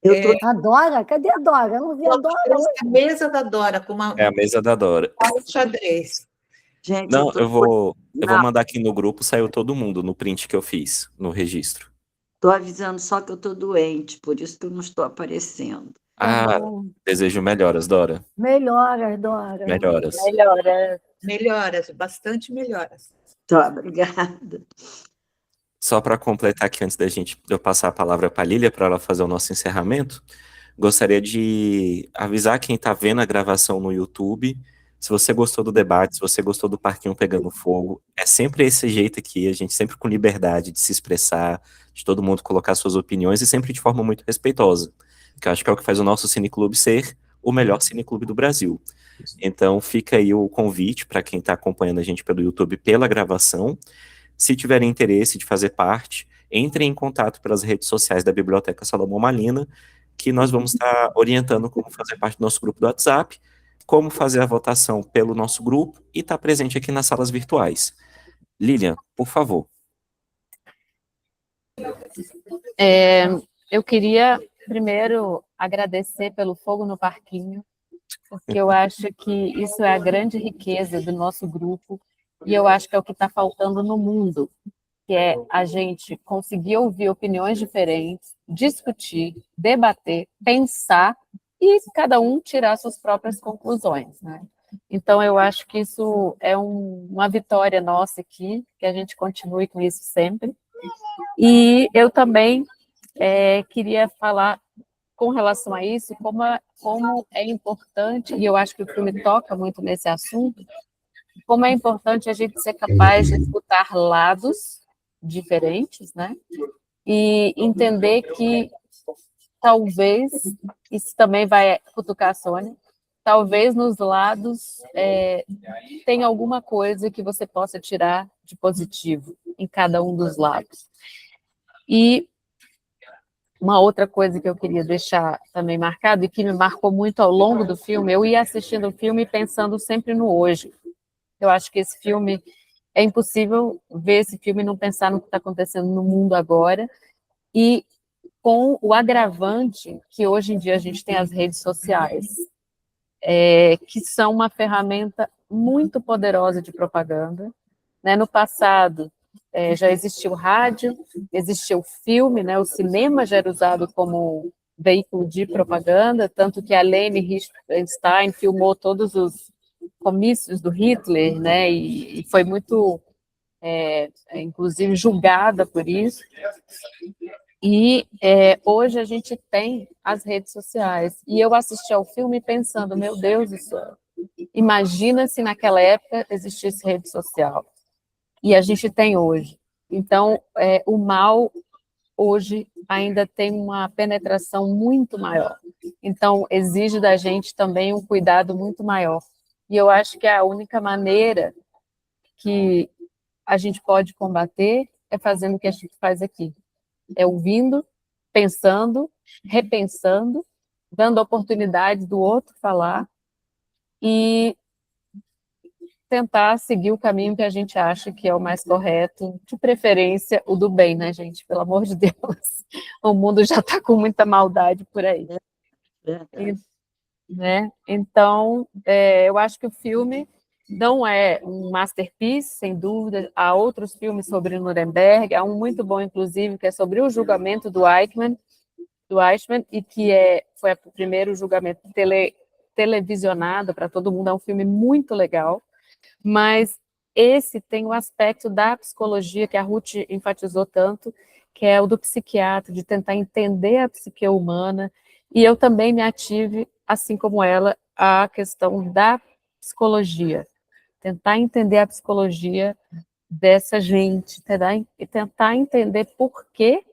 Eu tô A Dora? Cadê a Dora? Eu não vi a Dora hoje. A mesa da Dora, com uma é a mesa da Dora. xadrez. Gente, Não, eu tô eu vou Não. mandar aqui no grupo, saiu todo mundo no print que eu fiz, no registro. tô avisando só que eu tô doente, por isso que eu não estou aparecendo. Ah, bom. desejo melhoras, Dora. Melhoras, Dora. Melhoras. Melhora. Melhoras, bastante melhoras. Tá, obrigada. Só para completar aqui, antes de eu passar a palavra para a Lília, para ela fazer o nosso encerramento, gostaria de avisar quem está vendo a gravação no YouTube, se você gostou do debate, se você gostou do parquinho pegando fogo, é sempre esse jeito aqui, a gente sempre com liberdade de se expressar, de todo mundo colocar suas opiniões e sempre de forma muito respeitosa, que eu acho que é o que faz o nosso cineclube ser o melhor cineclube do Brasil. Então fica aí o convite para quem está acompanhando a gente pelo YouTube pela gravação. Se tiverem interesse de fazer parte, entrem em contato pelas redes sociais da Biblioteca Salomão Malina, que nós vamos estar orientando como fazer parte do nosso grupo do WhatsApp, como fazer a votação pelo nosso grupo e estar presente aqui nas salas virtuais. Lilian, por favor. Eu queria, primeiro, agradecer pelo fogo no parquinho, porque eu acho que isso é a grande riqueza do nosso grupo, e eu acho que é o que está faltando no mundo, que é a gente conseguir ouvir opiniões diferentes, discutir, debater, pensar e cada um tirar suas próprias conclusões, né? Então, eu acho que isso é uma vitória nossa aqui, que a gente continue com isso sempre. E eu também queria falar com relação a isso, como é importante, e eu acho que o filme toca muito nesse assunto, como é importante a gente ser capaz de escutar lados diferentes, né? E entender que talvez, isso também vai cutucar a Sônia, talvez nos lados tenha alguma coisa que você possa tirar de positivo em cada um dos lados. E uma outra coisa que eu queria deixar também marcado, e que me marcou muito ao longo do filme, eu ia assistindo o filme pensando sempre no hoje. Eu acho que esse filme, é impossível ver esse filme e não pensar no que está acontecendo no mundo agora, e com o agravante que hoje em dia a gente tem as redes sociais, que são uma ferramenta muito poderosa de propaganda, né? No passado, já existiu rádio, existiu filme, né? O cinema já era usado como veículo de propaganda, tanto que a Leni Riefenstahl filmou todos os comícios do Hitler, né? E foi muito, inclusive, julgada por isso. E hoje a gente tem as redes sociais. E eu assisti ao filme pensando, meu Deus do céu, imagina se naquela época existisse rede social. E a gente tem hoje. Então, o mal hoje ainda tem uma penetração muito maior. Então, exige da gente também um cuidado muito maior. E eu acho que a única maneira que a gente pode combater é fazendo o que a gente faz aqui. É ouvindo, pensando, repensando, dando oportunidade do outro falar e tentar seguir o caminho que a gente acha que é o mais correto, de preferência o do bem, né, gente? Pelo amor de Deus, o mundo já está com muita maldade por aí. Né? Então, eu acho que o filme não é um masterpiece, sem dúvida. Há outros filmes sobre Nuremberg, há um muito bom, inclusive, que é sobre o julgamento do Eichmann, e que foi o primeiro julgamento televisionado para todo mundo. É um filme muito legal, mas esse tem o aspecto da psicologia que a Ruth enfatizou tanto, que é o do psiquiatra, de tentar entender a psique humana, e eu também me ative, assim como ela, a questão da psicologia, tentar entender a psicologia dessa gente, tentar entender por que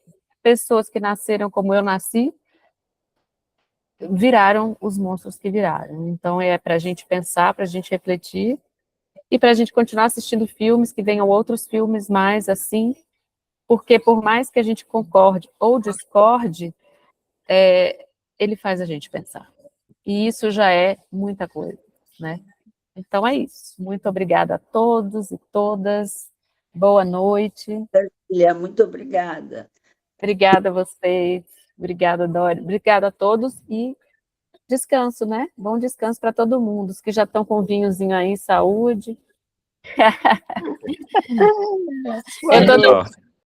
pessoas que nasceram como eu nasci viraram os monstros que viraram. Então, é para a gente pensar, para a gente refletir, e para a gente continuar assistindo filmes, que venham outros filmes mais assim, porque por mais que a gente concorde ou discorde, ele faz a gente pensar. E isso já é muita coisa, né? Então é isso. Muito obrigada a todos e todas. Boa noite. Cecília, muito obrigada. Obrigada a vocês. Obrigada, Dori. Obrigada a todos e descanso, né? Bom descanso para todo mundo. Os que já estão com vinhozinho aí, saúde. Eu tô